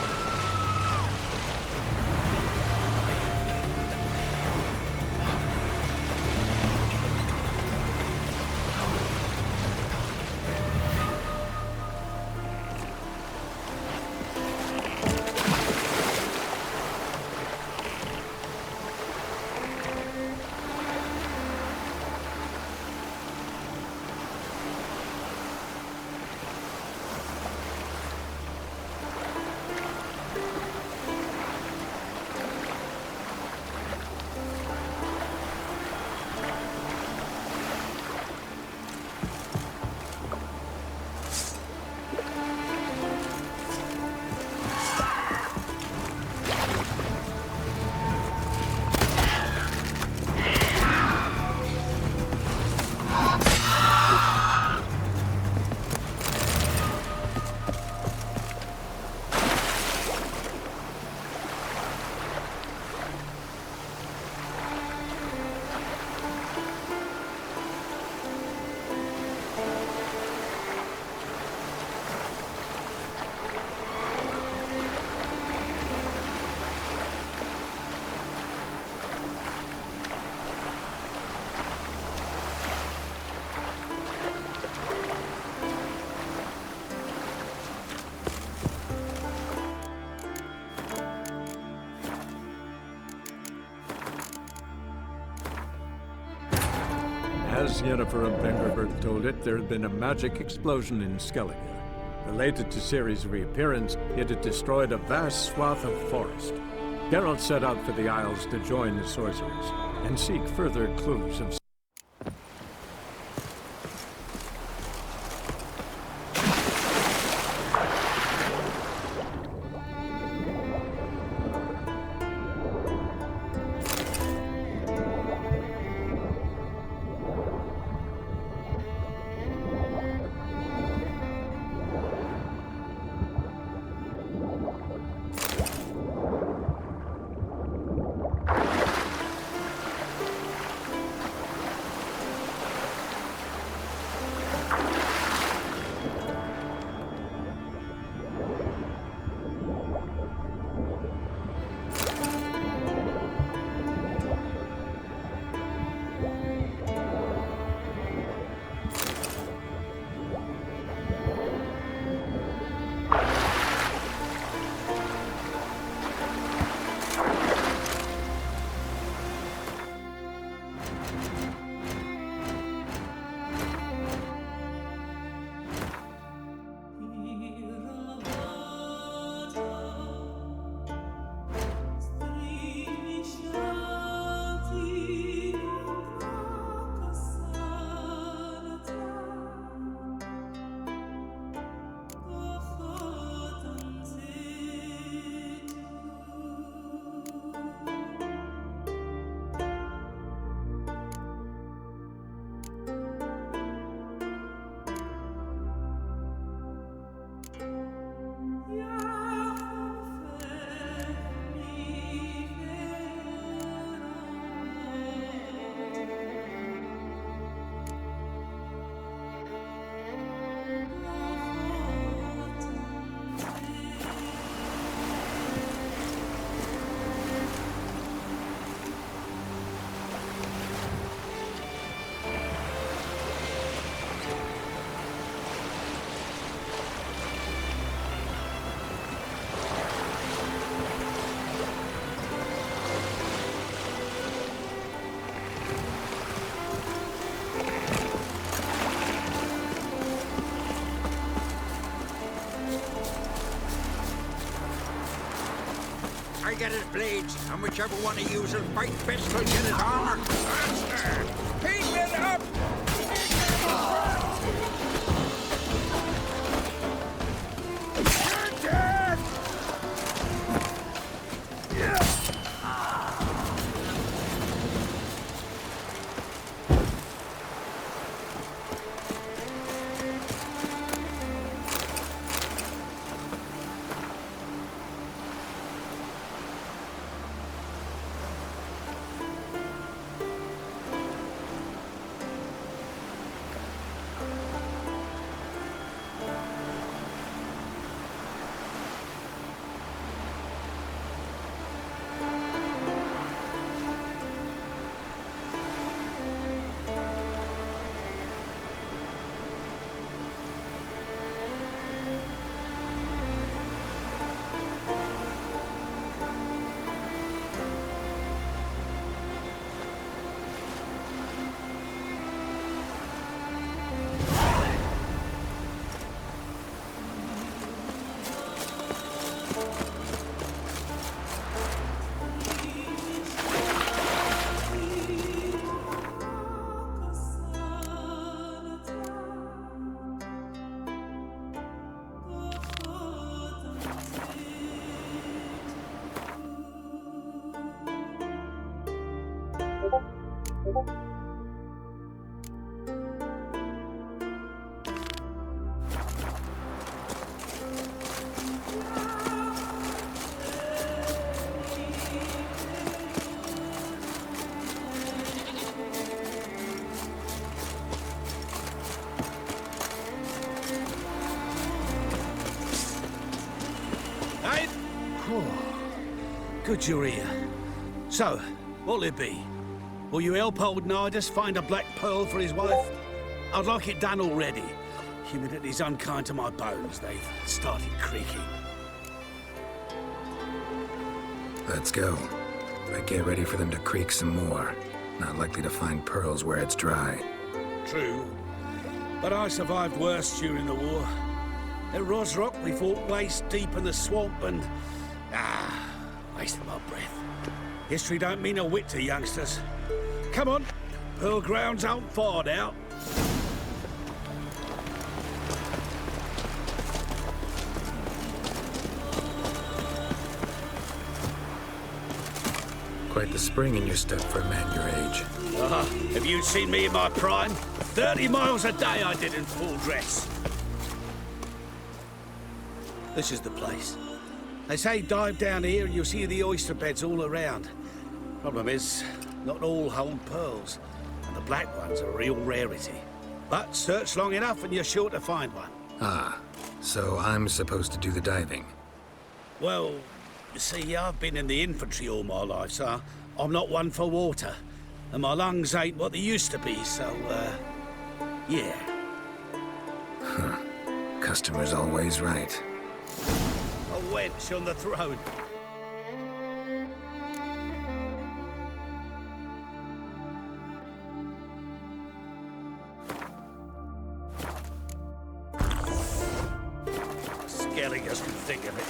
Speaker 14: As Yennefer and Vengerberg told it, there had been a magic explosion in Skellige. Related to Ciri's reappearance, it had destroyed a vast swath of forest. Geralt set out for the Isles to join the sorcerers and seek further clues of
Speaker 6: get his blades, and whichever one of yous will fight best will get his armor. Faster! Keep it up! You're dead!
Speaker 3: Hey? Good you're here. So, what'll it be? Will you help old Nidus find a black pearl for his wife? I'd like it done already. Humidity's unkind to my bones. They've started creaking.
Speaker 7: Let's go. But get ready for them to creak some more. Not likely to find pearls where it's dry.
Speaker 3: True. But I survived worse during the war. At Rosrock, we fought waist deep in the swamp and... wasted my breath. History don't mean a whit to youngsters. Come on, Pearl Grounds aren't far now.
Speaker 7: Quite the spring in your step for a man your age.
Speaker 3: Have you seen me in my prime? 30 miles a day I did in full dress. This is the place. They say dive down here and you'll see the oyster beds all around. Problem is, not all hold pearls, and the black one's a real rarity. But search long enough and you're sure to find one.
Speaker 7: Ah, so I'm supposed to do the diving.
Speaker 3: Well, you see, I've been in the infantry all my life, so I'm not one for water. And my lungs ain't what they used to be, so, yeah.
Speaker 7: Huh. Customer's always right.
Speaker 3: A wench on the throne. Skellige can think of it.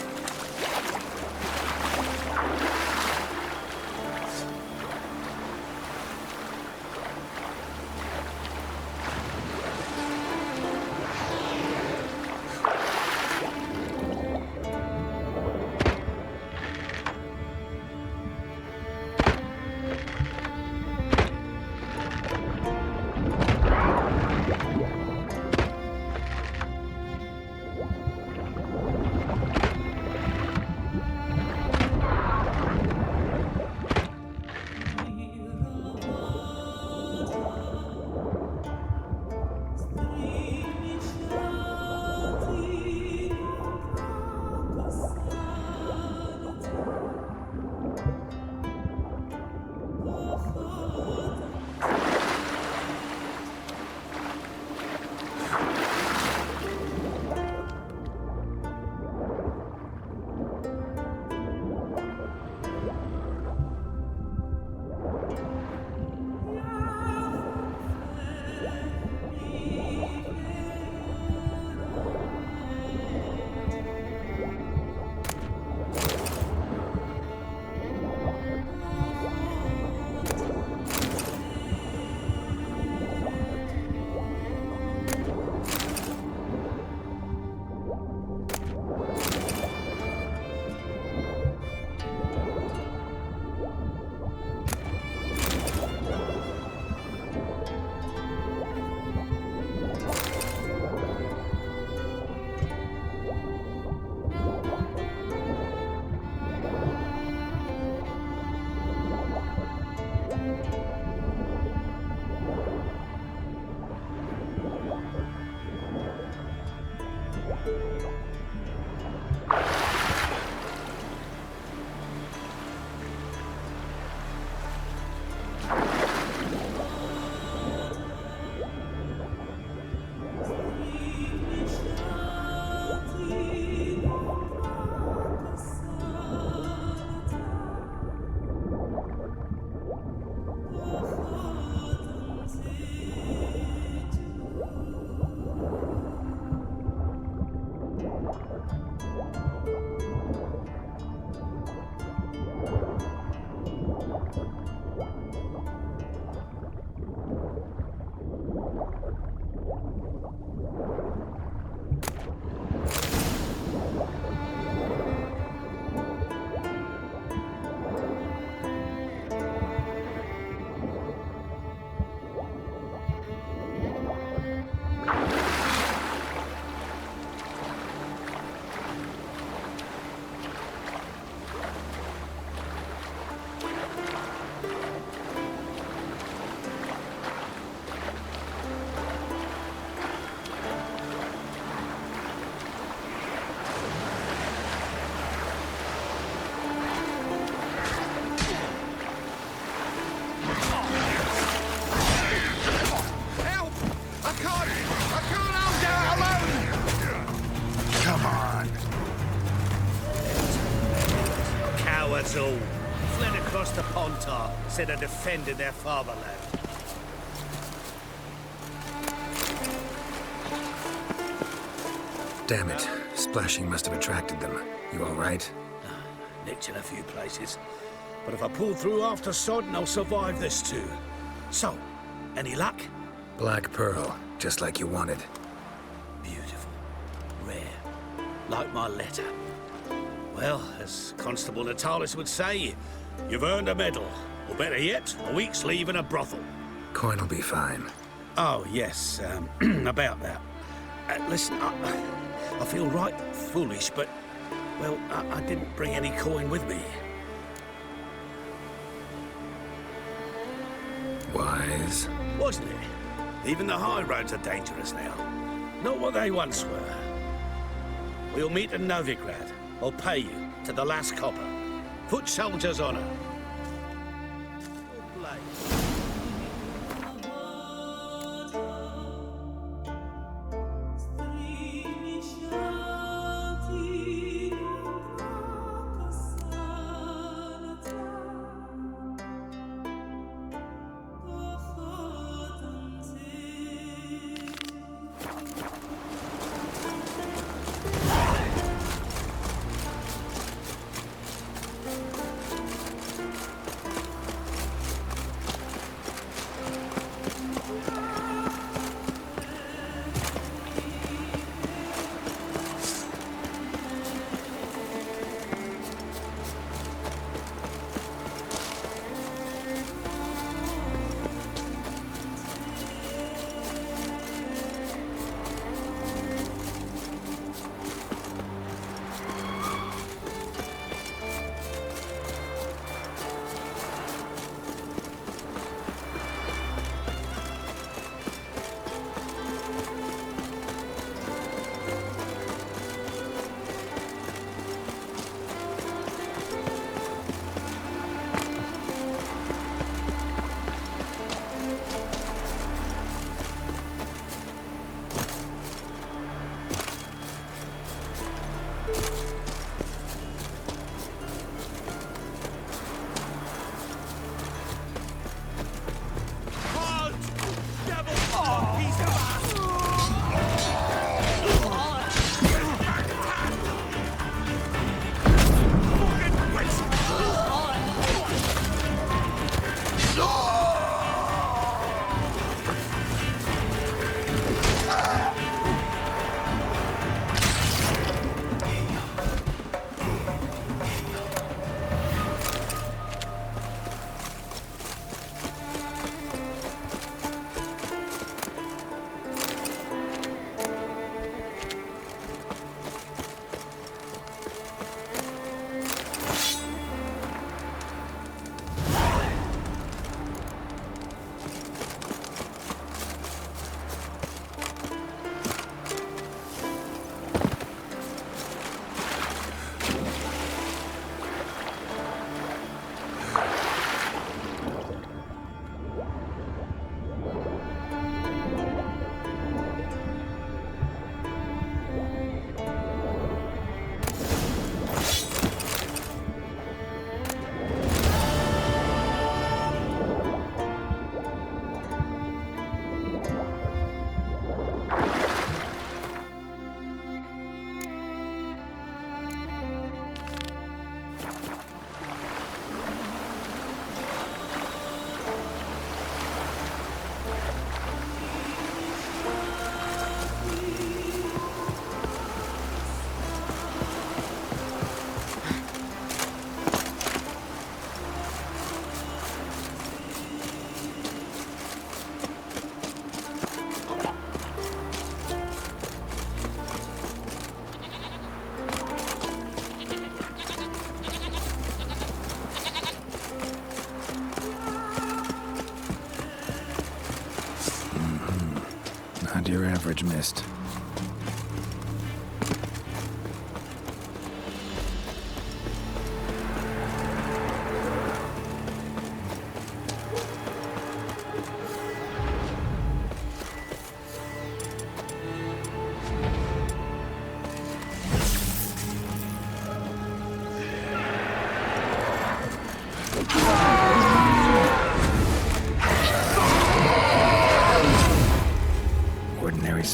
Speaker 3: that's all. Fled across the Pontar, said I defended their fatherland.
Speaker 7: Damn it. Splashing must have attracted them. You all right?
Speaker 3: Nicked in a few places. But if I pull through after Sodden, I'll survive this too. So, any luck?
Speaker 7: Black Pearl, just like you wanted.
Speaker 3: Beautiful. Rare. Like my letter. Well, as Constable Natalis would say, you've earned a medal. Or better yet, a week's leave in a brothel.
Speaker 7: Coin will be fine.
Speaker 3: Oh, yes, about that. Listen, I feel right foolish, but, well, I didn't bring any coin with me.
Speaker 7: Wise.
Speaker 3: Wasn't it? Even the high roads are dangerous now. Not what they once were. We'll meet in Novigrad. I'll pay you to the last copper. Foot soldier's honor.
Speaker 7: Not your average mist.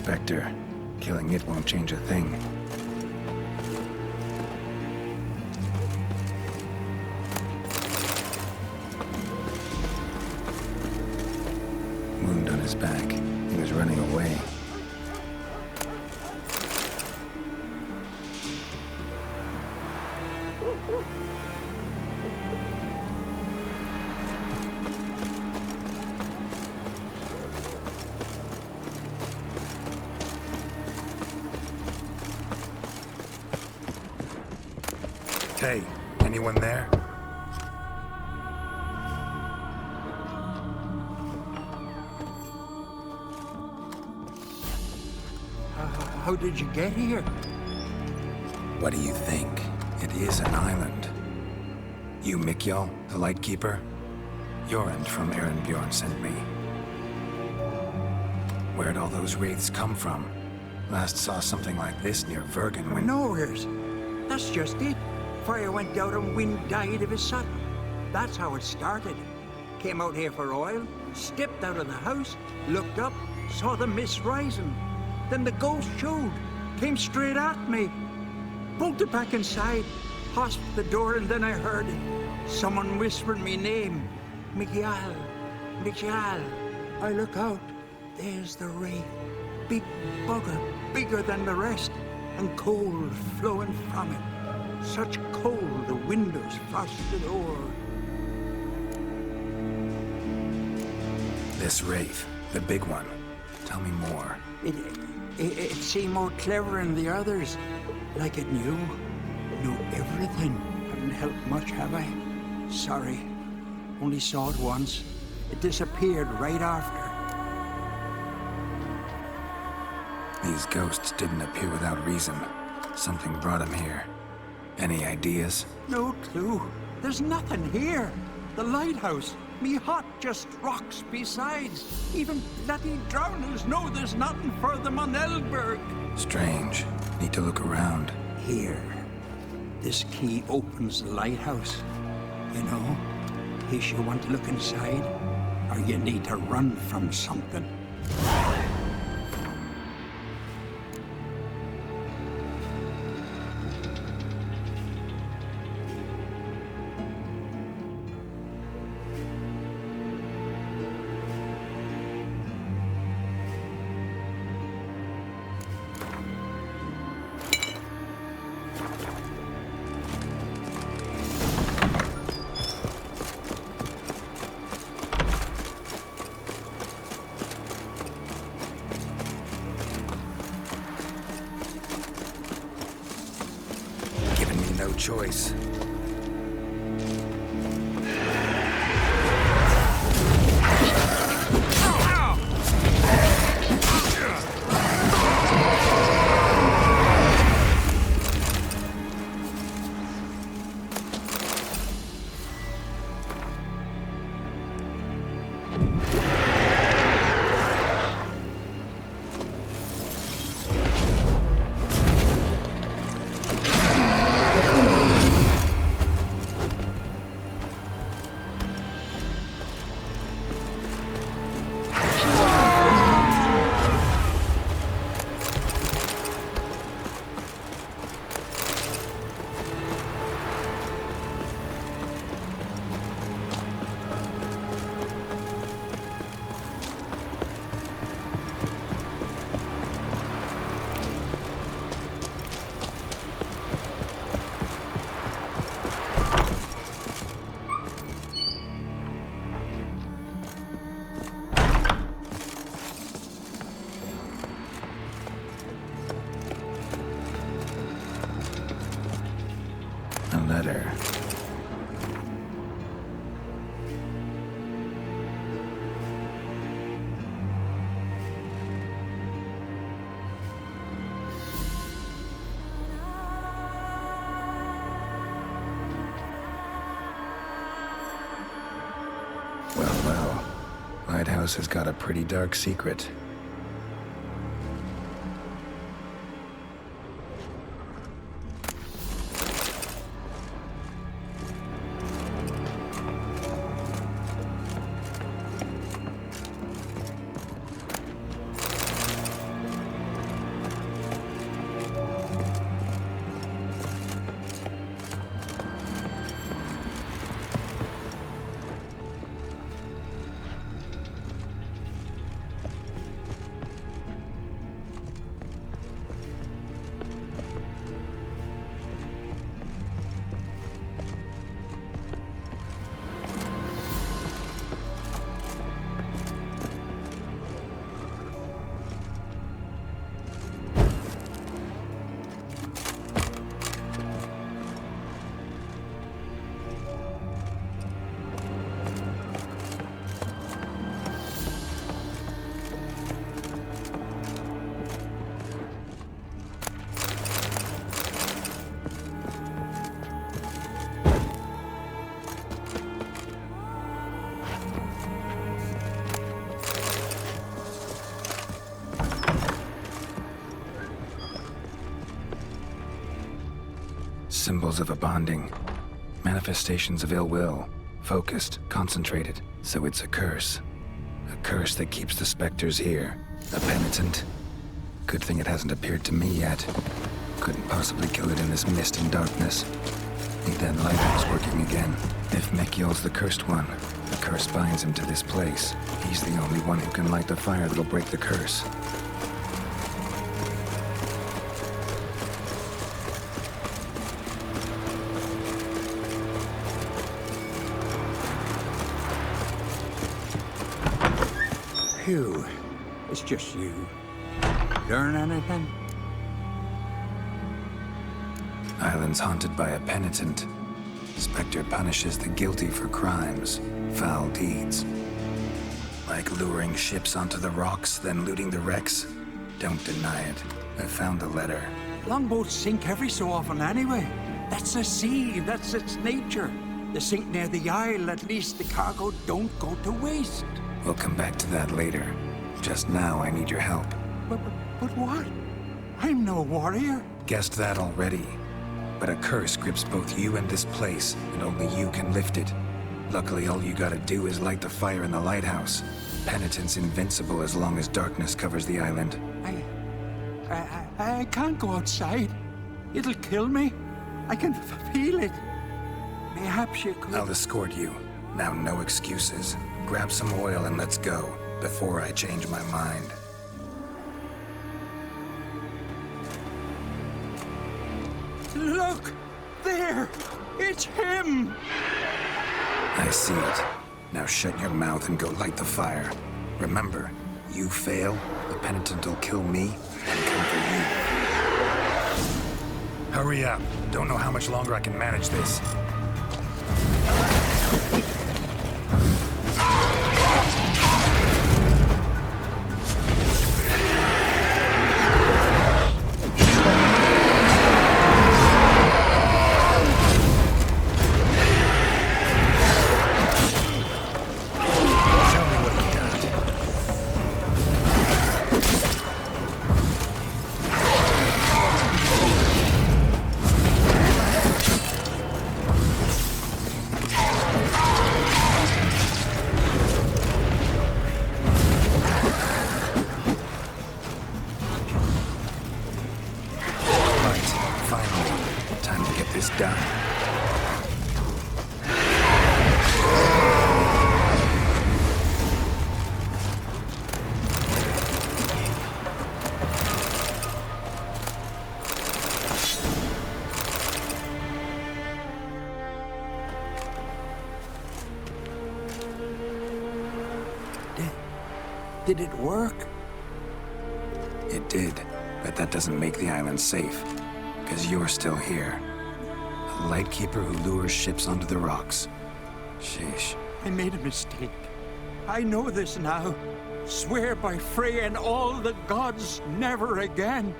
Speaker 7: specter. Killing it won't change a thing. Wound on his back. He was running away.
Speaker 15: Hey, anyone there?
Speaker 6: How did you get here?
Speaker 7: What do you think? It is an island. You, Mikjal, the Lightkeeper? Jorund from Bjorn sent me. Where'd all those wraiths come from? Last saw something like this near Vergen when...
Speaker 6: Nowheres. That's just it. Fire went out and wind died of a sudden. That's how it started. Came out here for oil, stepped out of the house, looked up, saw the mist rising. Then the ghost showed, came straight at me. Bolted back inside, hosped the door, and then I heard it. Someone whispered me name. Mikjal. Mikjal. I look out. There's the wraith. Big bugger, bigger than the rest, and cold flowing from it. Such cold, the windows frosted o'er.
Speaker 7: This wraith, the big one. Tell me more.
Speaker 6: It seemed more clever than the others. Like it knew everything. Haven't helped much, have I? Sorry. Only saw it once. It disappeared right after.
Speaker 7: These ghosts didn't appear without reason. Something brought them here. Any ideas?
Speaker 6: No clue. There's nothing here. The lighthouse. Me hut just rocks besides. Even bloody drowners know there's nothing for them on Eldberg.
Speaker 7: Strange. Need to look around.
Speaker 6: Here. This key opens the lighthouse. You know, in case you want to look inside, or you need to run from something.
Speaker 7: Choice. Letter. Well. Lighthouse has got a pretty dark secret. Symbols of a bonding. Manifestations of ill will. Focused, concentrated. So it's a curse. A curse that keeps the specters here. A penitent. Good thing it hasn't appeared to me yet. Couldn't possibly kill it in this mist and darkness. Need that lighthouse working again. If Mikyol's the cursed one, the curse binds him to this place. He's the only one who can light the fire that'll break the curse.
Speaker 6: Phew. It's just you. Learn anything?
Speaker 7: Island's haunted by a penitent. Spectre punishes the guilty for crimes, foul deeds. Like luring ships onto the rocks, then looting the wrecks. Don't deny it. I found the letter.
Speaker 6: Longboats sink every so often anyway. That's the sea, that's its nature. They sink near the isle, at least the cargo don't go to waste.
Speaker 7: We'll come back to that later. Just now, I need your help.
Speaker 6: But what? I'm no warrior.
Speaker 7: Guessed that already. But a curse grips both you and this place, and only you can lift it. Luckily, all you gotta do is light the fire in the lighthouse. Penitent's invincible as long as darkness covers the island.
Speaker 6: I can't go outside. It'll kill me. I can feel it. Perhaps you could...
Speaker 7: I'll escort you. Now, no excuses. Grab some oil and let's go, before I change my mind.
Speaker 6: Look! There! It's him!
Speaker 7: I see it. Now shut your mouth and go light the fire. Remember, you fail, the penitent will kill me and come for you. Hurry up. Don't know how much longer I can manage this.
Speaker 6: Did it work?
Speaker 7: It did, but that doesn't make the island safe. Because you're still here. A lightkeeper who lures ships onto the rocks. Sheesh.
Speaker 6: I made a mistake. I know this now. Swear by Freya and all the gods, never again.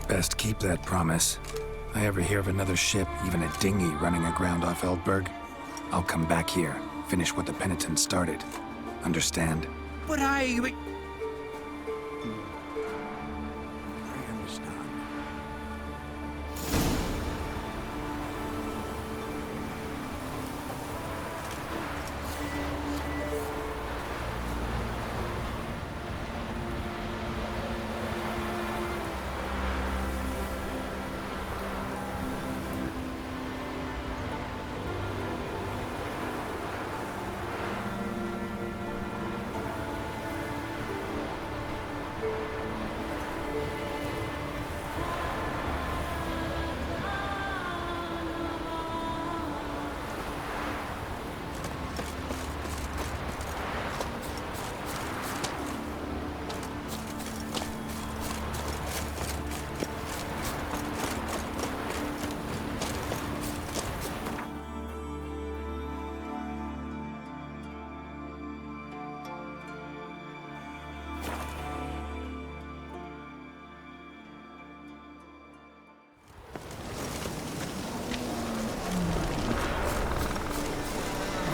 Speaker 7: Best keep that promise. I ever hear of another ship, even a dinghy running aground off Eldberg, I'll come back here, finish what the penitent started. Understand?
Speaker 6: But I understand.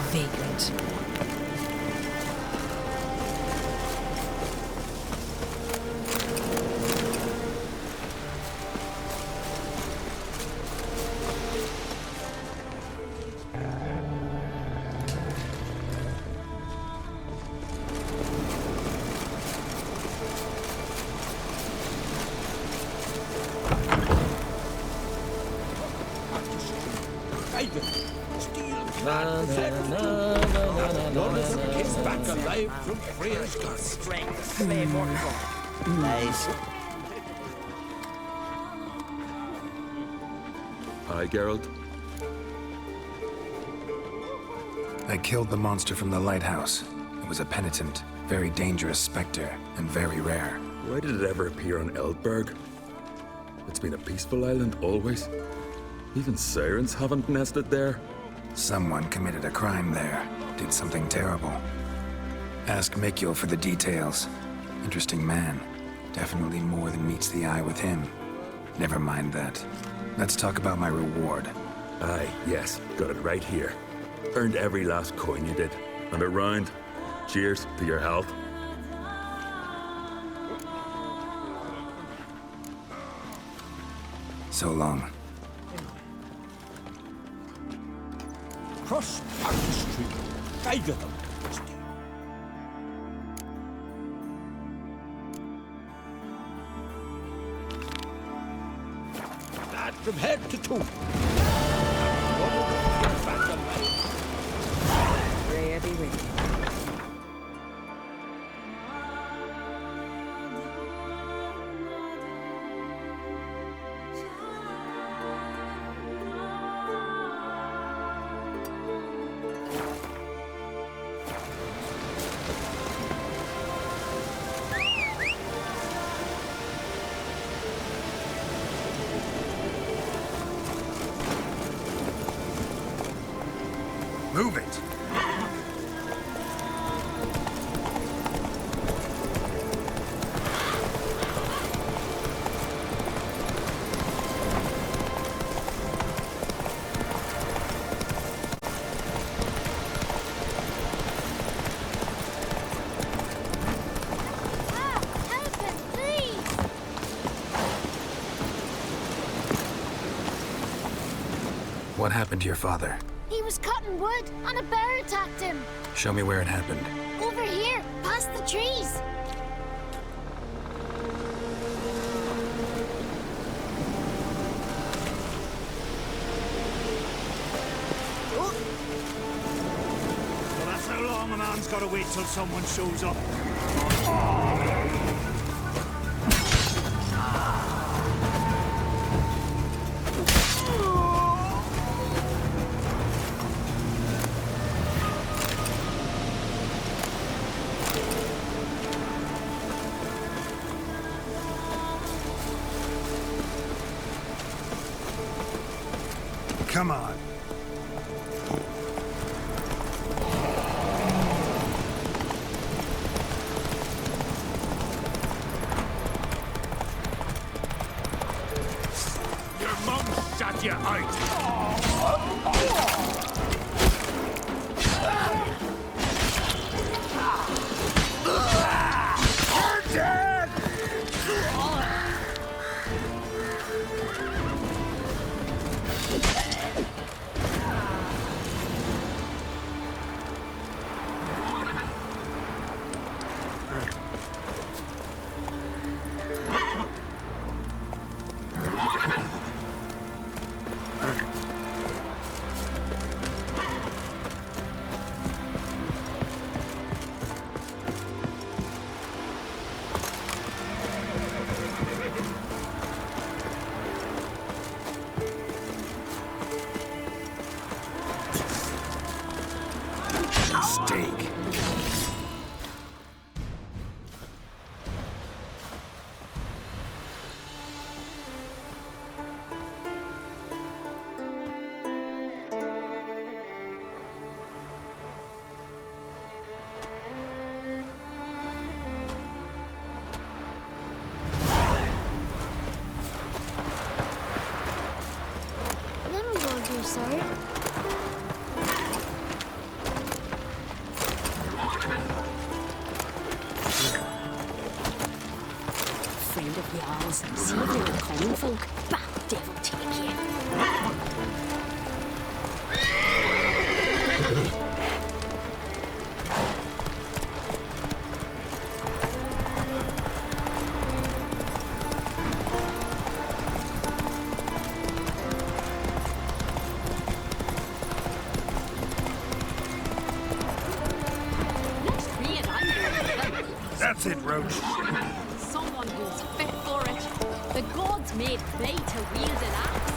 Speaker 10: Vagrant.
Speaker 5: None of them came back alive from Freya's gun.
Speaker 2: Strength, play more nice.
Speaker 12: Hi, Geralt.
Speaker 7: I killed the monster from the lighthouse. It was a penitent, very dangerous specter, and very rare.
Speaker 12: Why did it ever appear on Eldberg? It's been a peaceful island always. Even sirens haven't nested there.
Speaker 7: Someone committed a crime there. Did something terrible. Ask Mikkel for the details. Interesting man. Definitely more than meets the eye with him. Never mind that. Let's talk about my reward.
Speaker 12: Aye, yes. Got it right here. Earned every last coin you did. And a round. Cheers to your health.
Speaker 7: So long.
Speaker 5: Cross Park Street. 5 of them. That from head to toe.
Speaker 10: Freya be with you.
Speaker 15: Move it!
Speaker 7: What happened to your father?
Speaker 4: He was cutting wood, and a bear attacked him.
Speaker 7: Show me where it happened.
Speaker 4: Over here, past the trees.
Speaker 5: Well, that's how long a man's got to wait till someone shows up.
Speaker 15: Come on.
Speaker 5: Your mum shot you out. You're dead!
Speaker 7: Mistake.
Speaker 4: Then we go do, sir.
Speaker 1: Friend of yours, see if they were common folk. Bah, devil take you.
Speaker 15: it, Roach.
Speaker 1: Someone who's fit for it. The gods made me to wield an axe.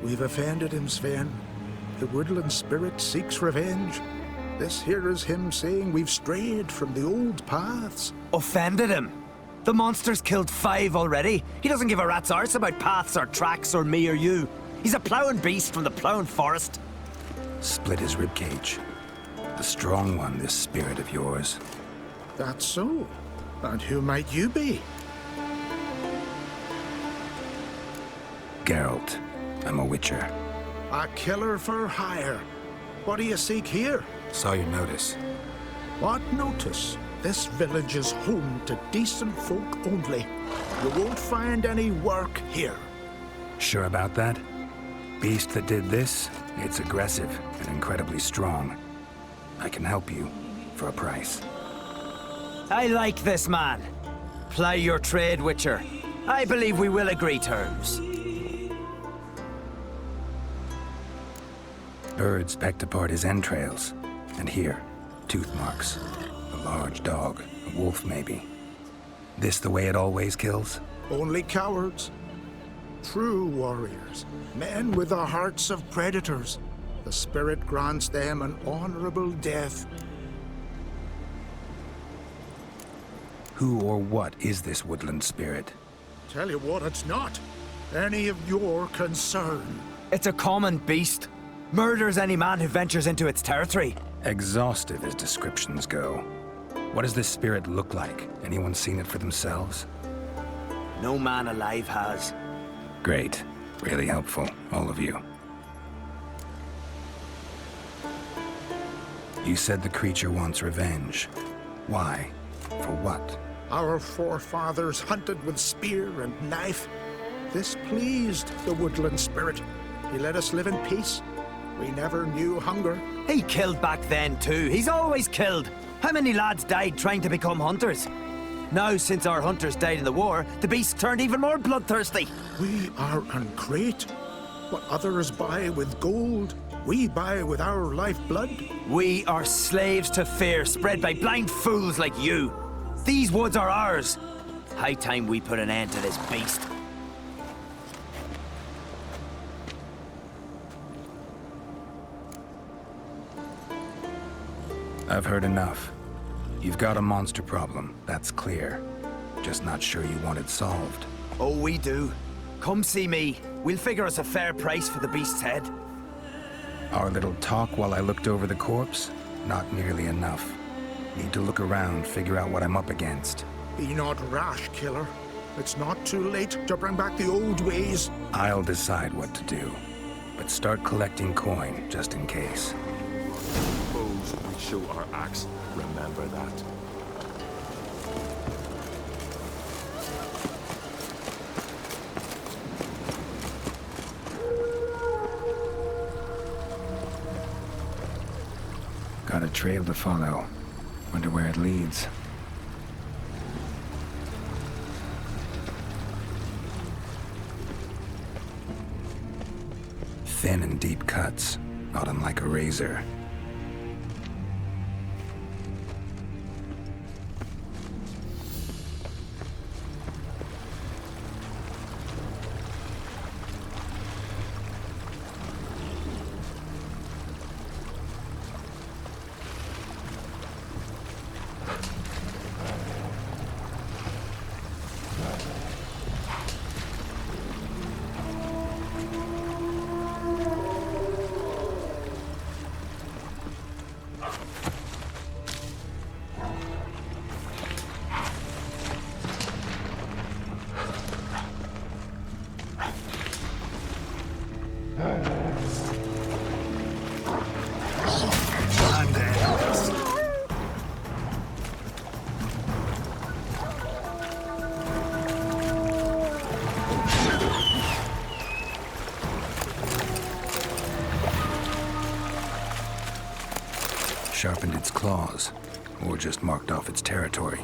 Speaker 15: We've offended him, Sven. The woodland spirit seeks revenge. This here is him saying we've strayed from the old paths.
Speaker 2: Offended him? The monster's killed 5 already. He doesn't give a rat's arse about paths or tracks or me or you. He's a ploughing beast from the ploughing forest.
Speaker 7: Split his ribcage. A strong one, this spirit of yours.
Speaker 15: That's so. And who might you be?
Speaker 7: Geralt. I'm a witcher.
Speaker 15: A killer for hire. What do you seek here?
Speaker 7: Saw your notice.
Speaker 15: What notice? This village is home to decent folk only. You won't find any work here.
Speaker 7: Sure about that? Beast that did this, it's aggressive and incredibly strong. I can help you for a price.
Speaker 2: I like this man. Ply your trade, Witcher. I believe we will agree terms.
Speaker 7: Birds pecked apart his entrails. And here, tooth marks. A large dog, a wolf maybe. This the way it always kills?
Speaker 15: Only cowards. True warriors. Men with the hearts of predators. The spirit grants them an honorable death.
Speaker 7: Who or what is this woodland spirit?
Speaker 15: Tell you what, it's not any of your concern.
Speaker 2: It's a common beast. Murders any man who ventures into its territory.
Speaker 7: Exhaustive as descriptions go. What does this spirit look like? Anyone seen it for themselves?
Speaker 2: No man alive has.
Speaker 7: Great. Really helpful, all of you. You said the creature wants revenge. Why? For what?
Speaker 15: Our forefathers hunted with spear and knife. This pleased the woodland spirit. He let us live in peace. We never knew hunger.
Speaker 2: He killed back then too. He's always killed. How many lads died trying to become hunters? Now, since our hunters died in the war, the beast turned even more bloodthirsty.
Speaker 15: We are ungreat. What others buy with gold, we buy with our lifeblood.
Speaker 2: We are slaves to fear spread by blind fools like you. These woods are ours. High time we put an end to this beast.
Speaker 7: I've heard enough. You've got a monster problem, that's clear. Just not sure you want it solved.
Speaker 2: Oh, we do. Come see me. We'll figure us a fair price for the beast's head.
Speaker 7: Our little talk while I looked over the corpse? Not nearly enough. Need to look around, figure out what I'm up against.
Speaker 15: Be not rash, killer. It's not too late to bring back the old ways.
Speaker 7: I'll decide what to do. But start collecting coin, just in case.
Speaker 12: Suppose we show our axe. Remember that.
Speaker 7: Got a trail to follow. Wonder where it leads. Thin and deep cuts, not unlike a razor. sharpened its claws, or just marked off its territory.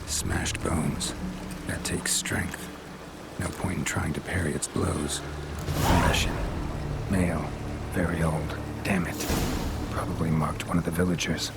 Speaker 7: Smashed bones. That takes strength. No point in trying to parry its blows. Leshen. Male. Very old. Damn it. Probably marked one of the villagers.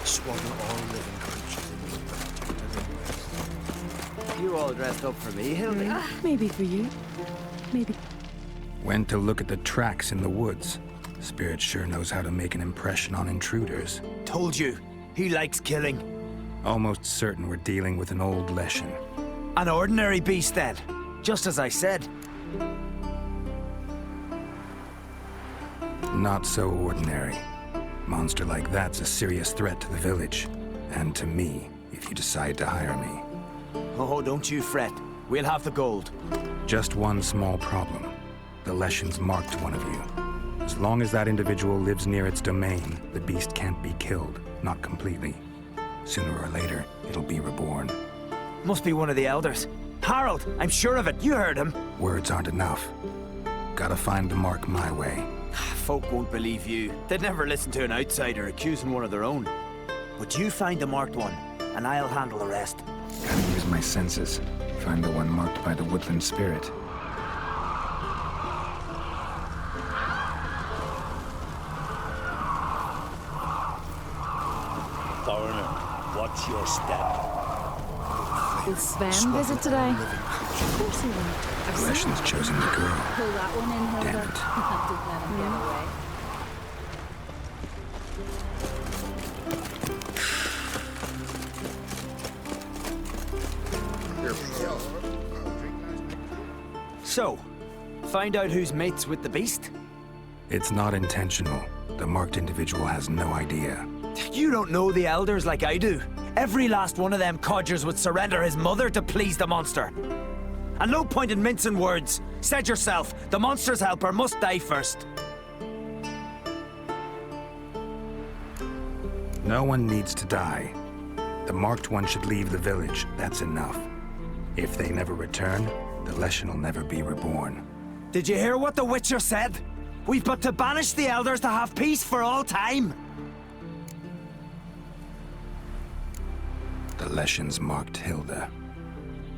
Speaker 2: Swaddle all living creatures in you all dressed up for me, Hildy?
Speaker 1: Maybe for you. Maybe.
Speaker 7: Went to look at the tracks in the woods. Spirit sure knows how to make an impression on intruders.
Speaker 2: Told you, he likes killing.
Speaker 7: Almost certain we're dealing with an old Leshen.
Speaker 2: An ordinary beast, then. Just as I said.
Speaker 7: Not so ordinary. Monster like that's a serious threat to the village. And to me, if you decide to hire me.
Speaker 2: Oh, don't you fret. We'll have the gold.
Speaker 7: Just one small problem. The Leshen's marked one of you. As long as that individual lives near its domain, the beast can't be killed. Not completely. Sooner or later, it'll be reborn.
Speaker 2: Must be one of the elders. Harold, I'm sure of it. You heard him.
Speaker 7: Words aren't enough. Gotta find the mark my way.
Speaker 2: Folk won't believe you. They'd never listen to an outsider accusing one of their own. But you find the marked one, and I'll handle the rest.
Speaker 7: Gotta use my senses. Find the one marked by the woodland spirit.
Speaker 3: Foreigner, watch your step.
Speaker 16: Will Sven visit today? Of course he will.
Speaker 7: Leshen's chosen the girl.
Speaker 1: Pull that one in, Hilda.
Speaker 7: Damn it.
Speaker 1: Don't let him get away.
Speaker 2: So, find out who's mates with the beast?
Speaker 7: It's not intentional. The marked individual has no idea.
Speaker 2: You don't know the elders like I do. Every last one of them codgers would surrender his mother to please the monster. And no point in mincing words. Said yourself, the monster's helper must die first.
Speaker 7: No one needs to die. The marked one should leave the village. That's enough. If they never return, the Leshen will never be reborn.
Speaker 2: Did you hear what the Witcher said? We've but to banish the elders to have peace for all time.
Speaker 7: The Leshen's marked Hilda.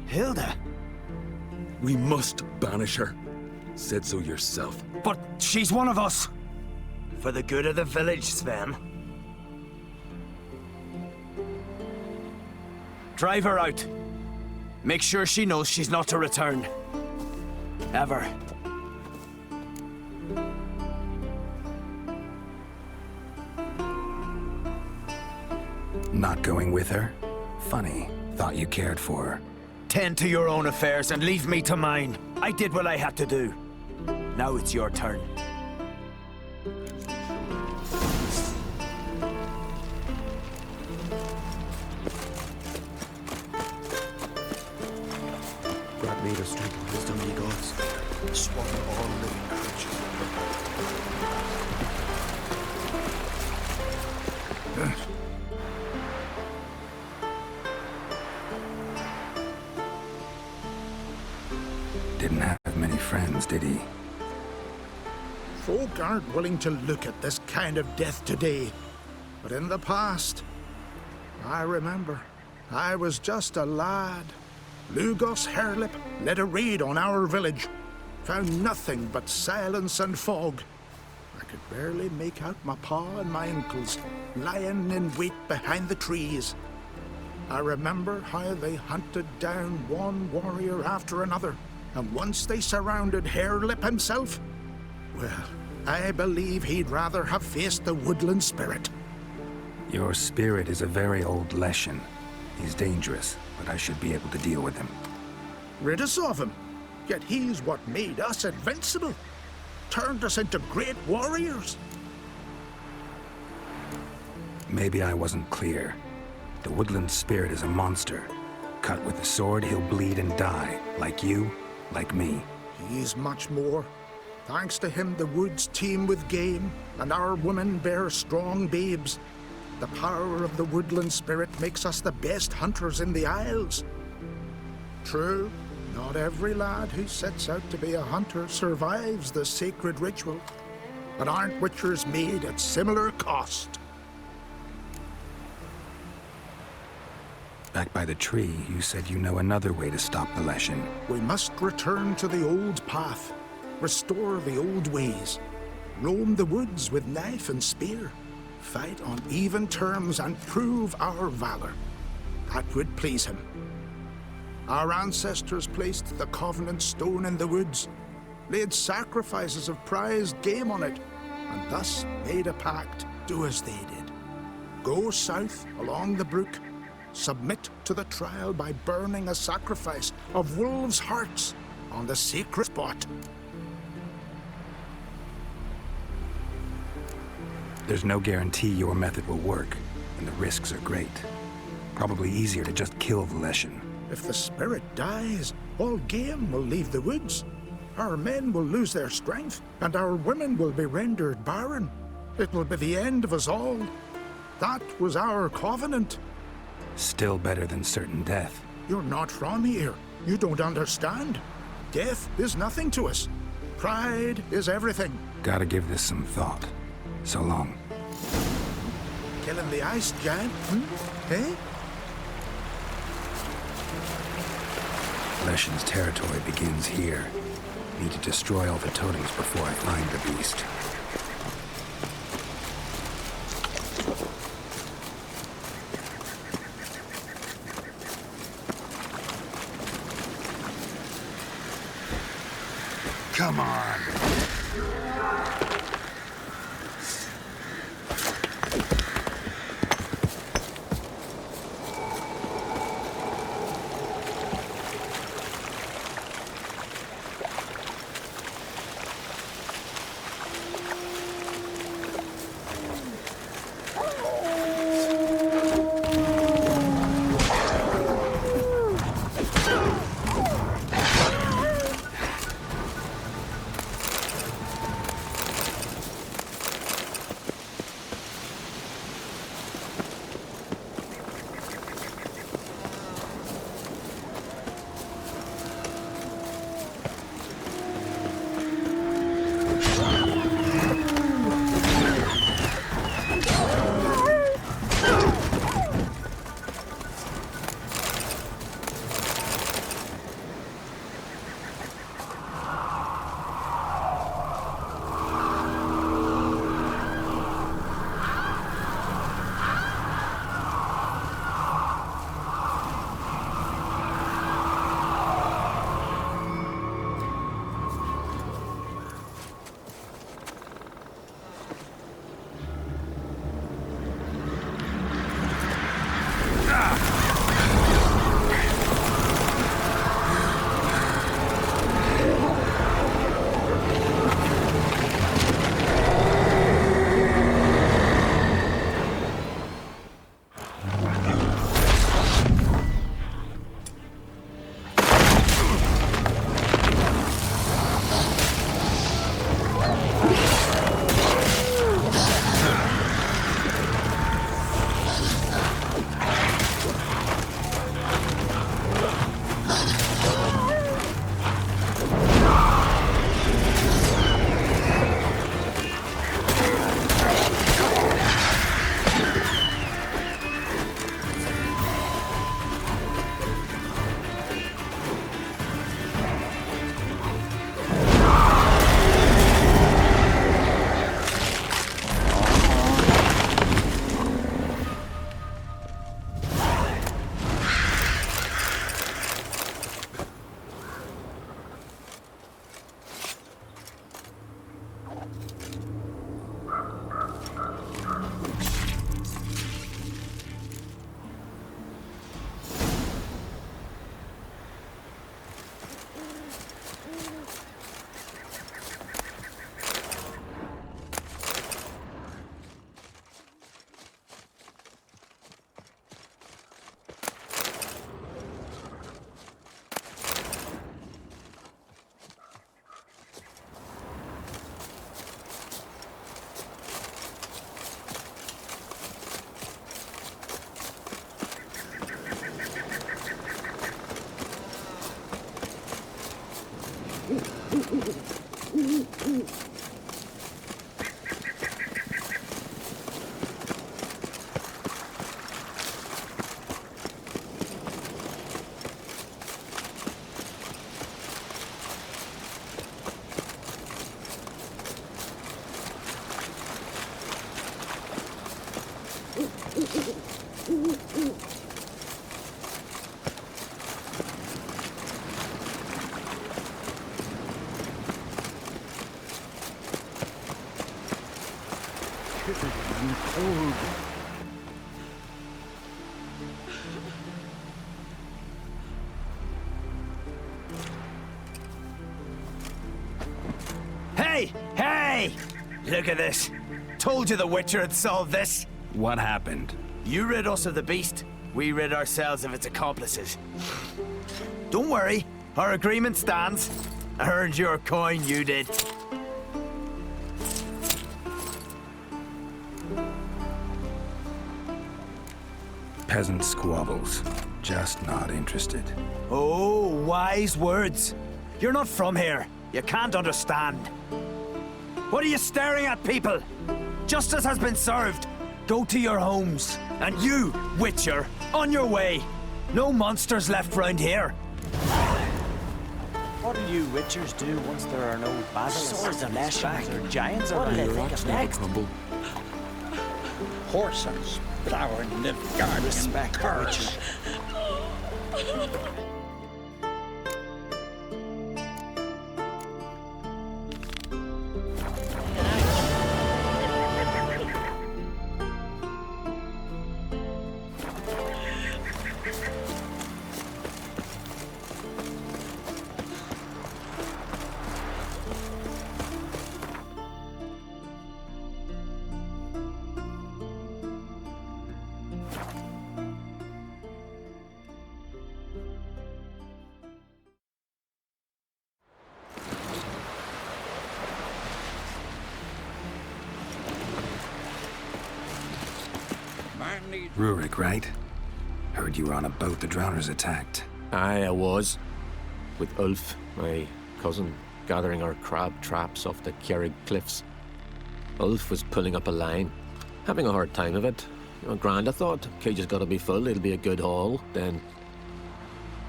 Speaker 2: Hilda?
Speaker 12: We must banish her. Said so yourself.
Speaker 2: But she's one of us. For the good of the village, Sven. Drive her out. Make sure she knows she's not to return. Ever.
Speaker 7: Not going with her? Funny. Thought you cared for her.
Speaker 2: Tend to your own affairs and leave me to mine. I did what I had to do. Now it's your turn.
Speaker 13: God made us drink of wisdom, ye gods. Swallow all living creatures.
Speaker 7: Didn't have many friends, did he?
Speaker 15: Folk aren't willing to look at this kind of death today. But in the past, I remember, I was just a lad. Lugos Hairlip led a raid on our village. Found nothing but silence and fog. I could barely make out my pa and my uncles lying in wait behind the trees. I remember how they hunted down one warrior after another, and once they surrounded Hairlip himself, well, I believe he'd rather have faced the woodland spirit.
Speaker 7: Your spirit is a very old Leshen. He's dangerous, but I should be able to deal with him.
Speaker 15: Rid us of him. Yet he's what made us invincible. Turned us into great warriors.
Speaker 7: Maybe I wasn't clear. The woodland spirit is a monster. Cut with a sword, he'll bleed and die. Like you, like me.
Speaker 15: He's much more. Thanks to him, the woods teem with game, and our women bear strong babes. The power of the woodland spirit makes us the best hunters in the Isles. True, not every lad who sets out to be a hunter survives the sacred ritual. But aren't witchers made at similar cost?
Speaker 7: Back by the tree, you said you know another way to stop the Leshen.
Speaker 15: We must return to the old path, restore the old ways, roam the woods with knife and spear, fight on even terms and prove our valor. That would please him. Our ancestors placed the Covenant Stone in the woods, laid sacrifices of prized game on it, and thus made a pact, do as they did. Go south along the brook, submit to the trial by burning a sacrifice of wolves' hearts on the sacred spot.
Speaker 7: There's no guarantee your method will work, and the risks are great. Probably easier to just kill the Leshen.
Speaker 15: If the spirit dies, all game will leave the woods. Our men will lose their strength, and our women will be rendered barren. It will be the end of us all. That was our covenant.
Speaker 7: Still better than certain death.
Speaker 15: You're not from here. You don't understand. Death is nothing to us. Pride is everything.
Speaker 7: Gotta give this some thought. So long.
Speaker 15: killing the ice giant, eh?
Speaker 7: Leshen's territory begins here. Need to destroy all the totems before I find the beast.
Speaker 5: Come on.
Speaker 2: Hey! Hey! Look at this. Told you the Witcher had solved this.
Speaker 7: What happened?
Speaker 2: You rid us of the beast. We rid ourselves of its accomplices. Don't worry. Our agreement stands. I earned your coin, you did.
Speaker 7: Peasant squabbles. Just not interested.
Speaker 2: Oh, wise words. You're not from here. You can't understand. What are you staring at, people? Justice has been served. Go to your homes. And you, Witcher, on your way. No monsters left round here.
Speaker 17: What do you Witchers do once there are no basilisks,
Speaker 2: Swords and
Speaker 17: Leshen, or giants
Speaker 2: What
Speaker 17: around?
Speaker 2: do they think of next?
Speaker 6: Whoresons, flower Novigrad,
Speaker 17: Respect,
Speaker 6: curse.
Speaker 7: Rurik, right? Heard you were on a boat the drowners attacked.
Speaker 18: Aye, I was. With Ulf, my cousin, gathering our crab traps off the Kjerrig cliffs. Ulf was pulling up a line, having a hard time of it. Grand, I thought. Cage's gotta be full, it'll be a good haul. Then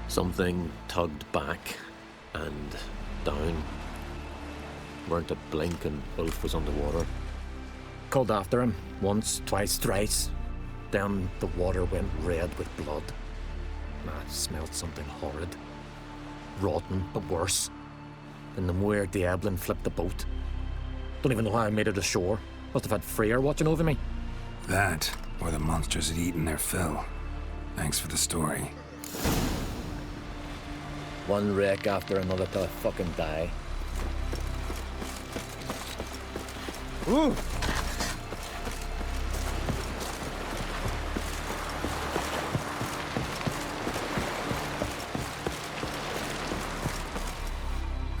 Speaker 18: something tugged back and down. Weren't a blink and Ulf was underwater. Called after him, once, twice, thrice. Then the water went red with blood. I smelled something horrid. Rotten, but worse. Then the Muir Diablin flipped the boat. Don't even know how I made it ashore. Must have had Freyr watching over me.
Speaker 7: That, or the monsters had eaten their fill. Thanks for the story.
Speaker 18: One wreck after another till I fucking die.
Speaker 2: Ooh!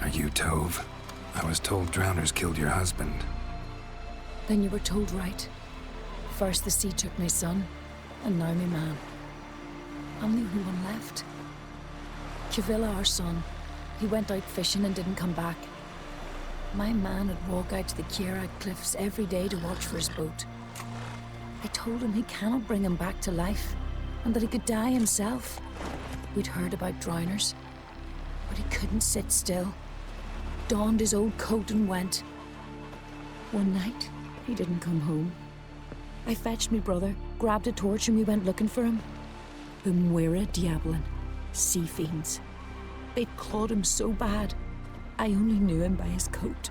Speaker 7: Are you Tove? I was told drowners killed your husband.
Speaker 1: Then you were told right. First the sea took my son, and now my man. I'm the only one left. Kjavilla, our son, he went out fishing and didn't come back. My man would walk out to the Kjerrig cliffs every day to watch for his boat. I told him he cannot bring him back to life, and that he could die himself. We'd heard about drowners, but he couldn't sit still. Donned his old coat and went. One night, he didn't come home. I fetched me brother, grabbed a torch, and we went looking for him. The Muir Diablin, sea fiends. They'd clawed him so bad, I only knew him by his coat.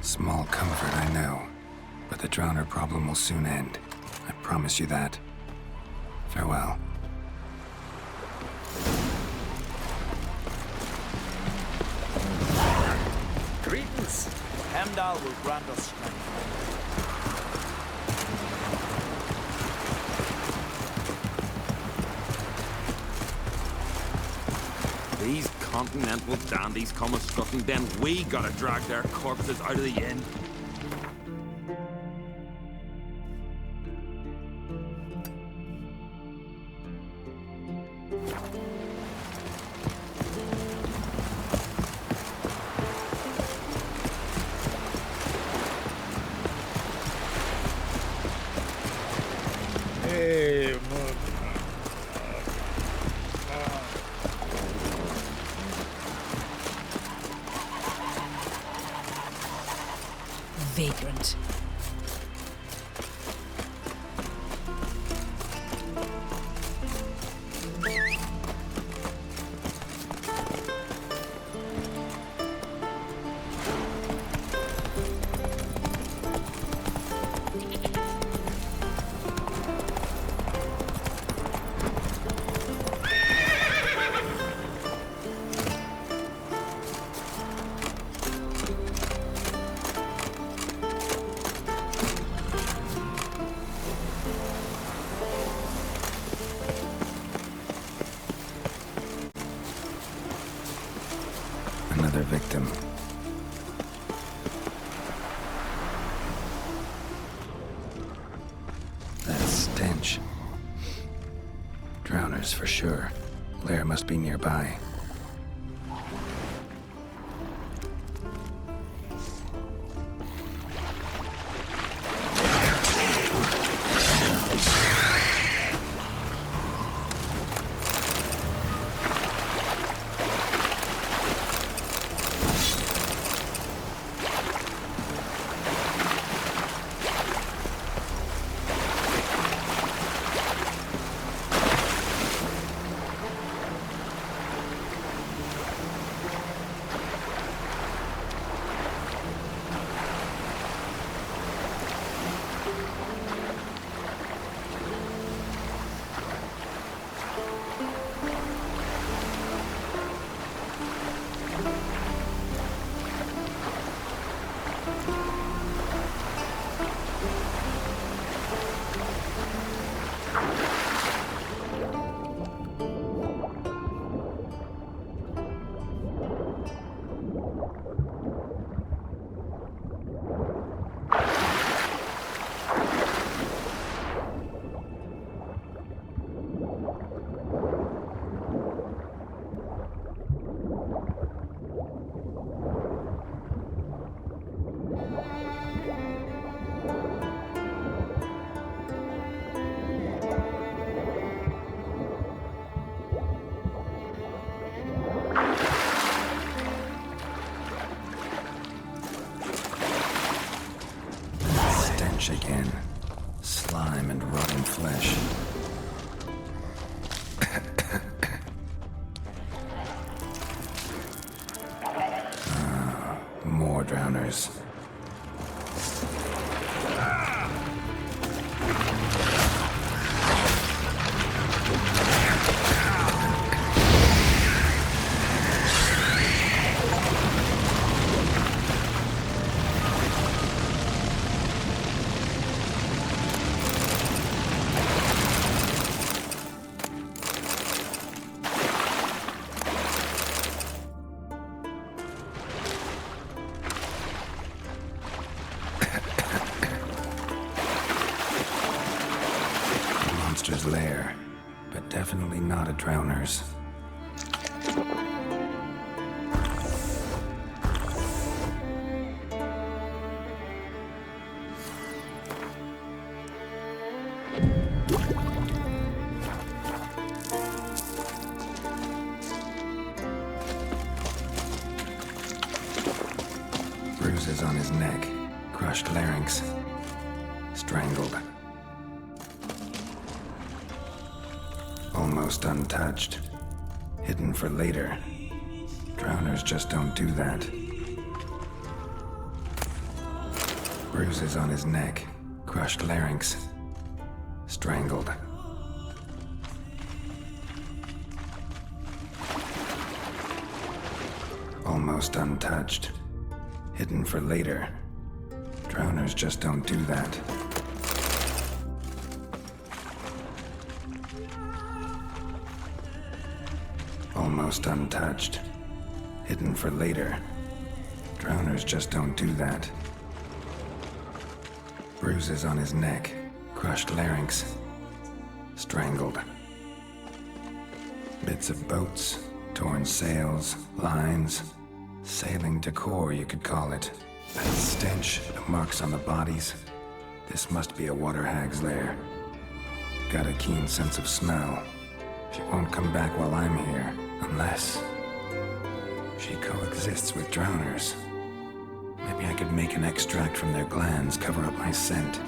Speaker 7: Small comfort, I know. But the drowner problem will soon end. I promise you that. Farewell.
Speaker 17: Greetings! Hemdall will grant us strength.
Speaker 3: These continental dandies come a strutting, then we gotta drag their corpses out of the inn.
Speaker 17: Hey,
Speaker 1: Vagrant.
Speaker 7: Another victim. That stench. Drowners for sure. Lair must be nearby. flesh again. Slime and rotten flesh. More drowners. Lair, but definitely not a drowner's. Bruises on his neck, crushed larynx, strangled. Almost untouched. Hidden for later. Drowners just don't do that. Bruises on his neck. Crushed larynx. Strangled. Almost untouched. Hidden for later. Drowners just don't do that. Almost untouched. Hidden for later. Drowners just don't do that. Bruises on his neck. Crushed larynx. Strangled. Bits of boats. Torn sails. Lines. Sailing decor, you could call it. That stench. The marks on the bodies. This must be a water hag's lair. Got a keen sense of smell. She won't come back while I'm here. Unless she coexists with drowners. Maybe I could make an extract from their glands, cover up my scent.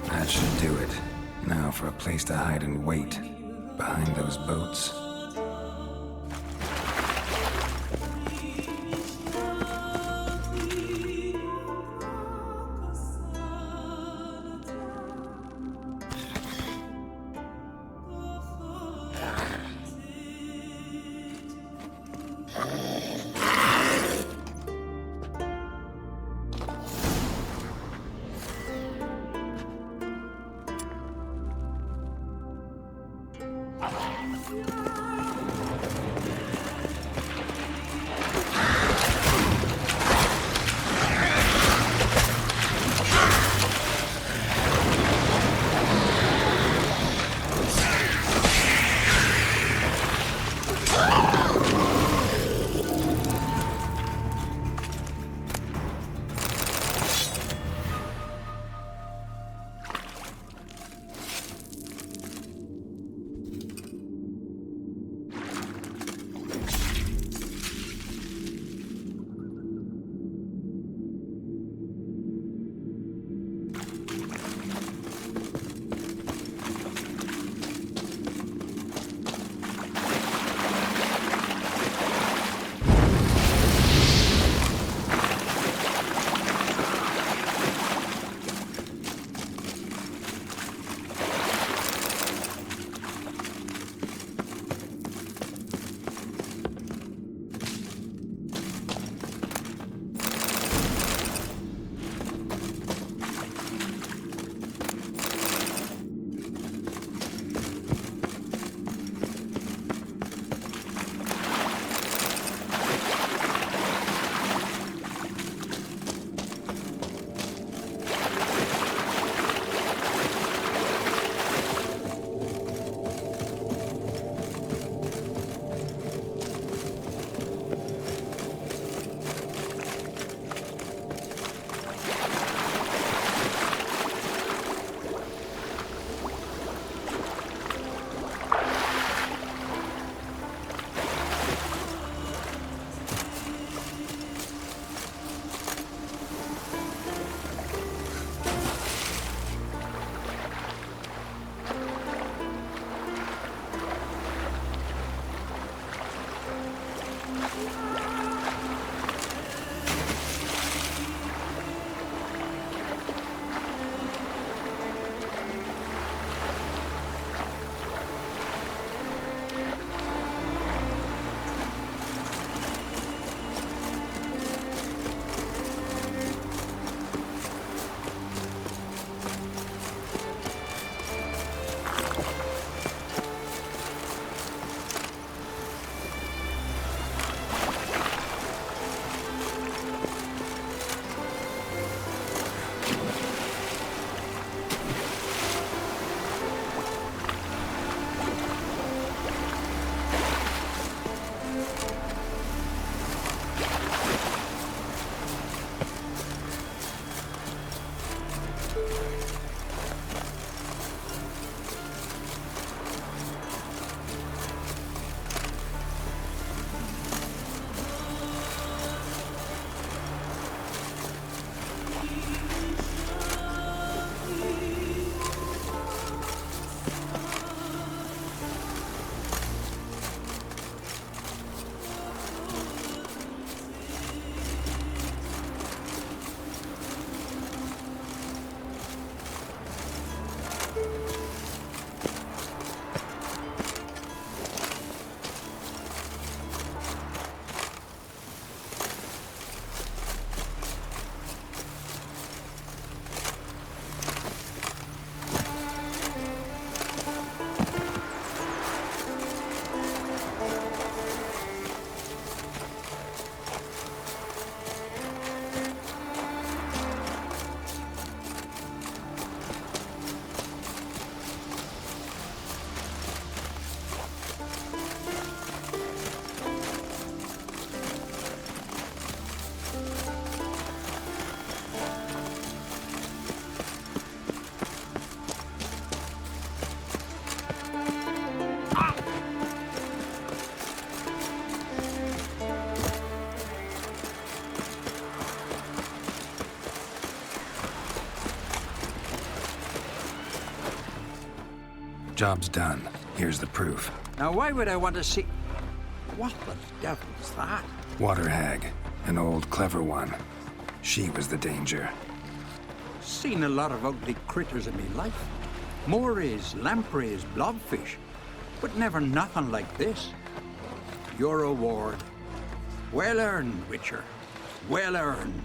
Speaker 7: That should do it. Now for a place to hide and wait. Behind those boats. Job's done. Here's the proof.
Speaker 6: Now, why would I want to see... What the devil's that?
Speaker 7: Water hag. An old, clever one. She was the danger.
Speaker 6: Seen a lot of ugly critters in me life. Morays, lampreys, blobfish. But never nothing like this. Your reward. Well earned, Witcher. Well earned.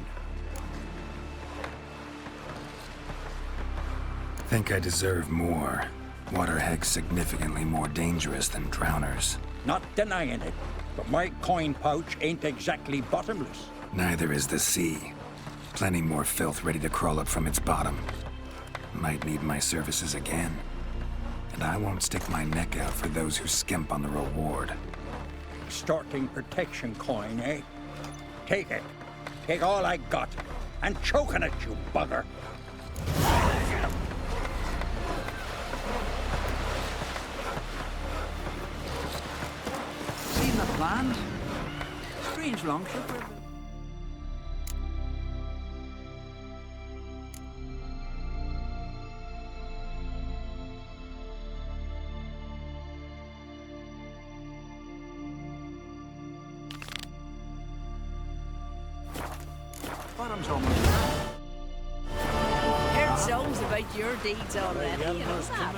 Speaker 7: Think I deserve more. Water hag's significantly more dangerous than drowners.
Speaker 6: Not denying it, but my coin pouch ain't exactly bottomless.
Speaker 7: Neither is the sea. Plenty more filth ready to crawl up from its bottom. Might need my services again. And I won't stick my neck out for those who skimp on the reward.
Speaker 6: Extorting protection coin, eh? Take it. Take all I got. And choke on it, you bugger. Seen the plans? Strange longship. Bottom's almost
Speaker 19: Heard songs about your deeds already. You know that.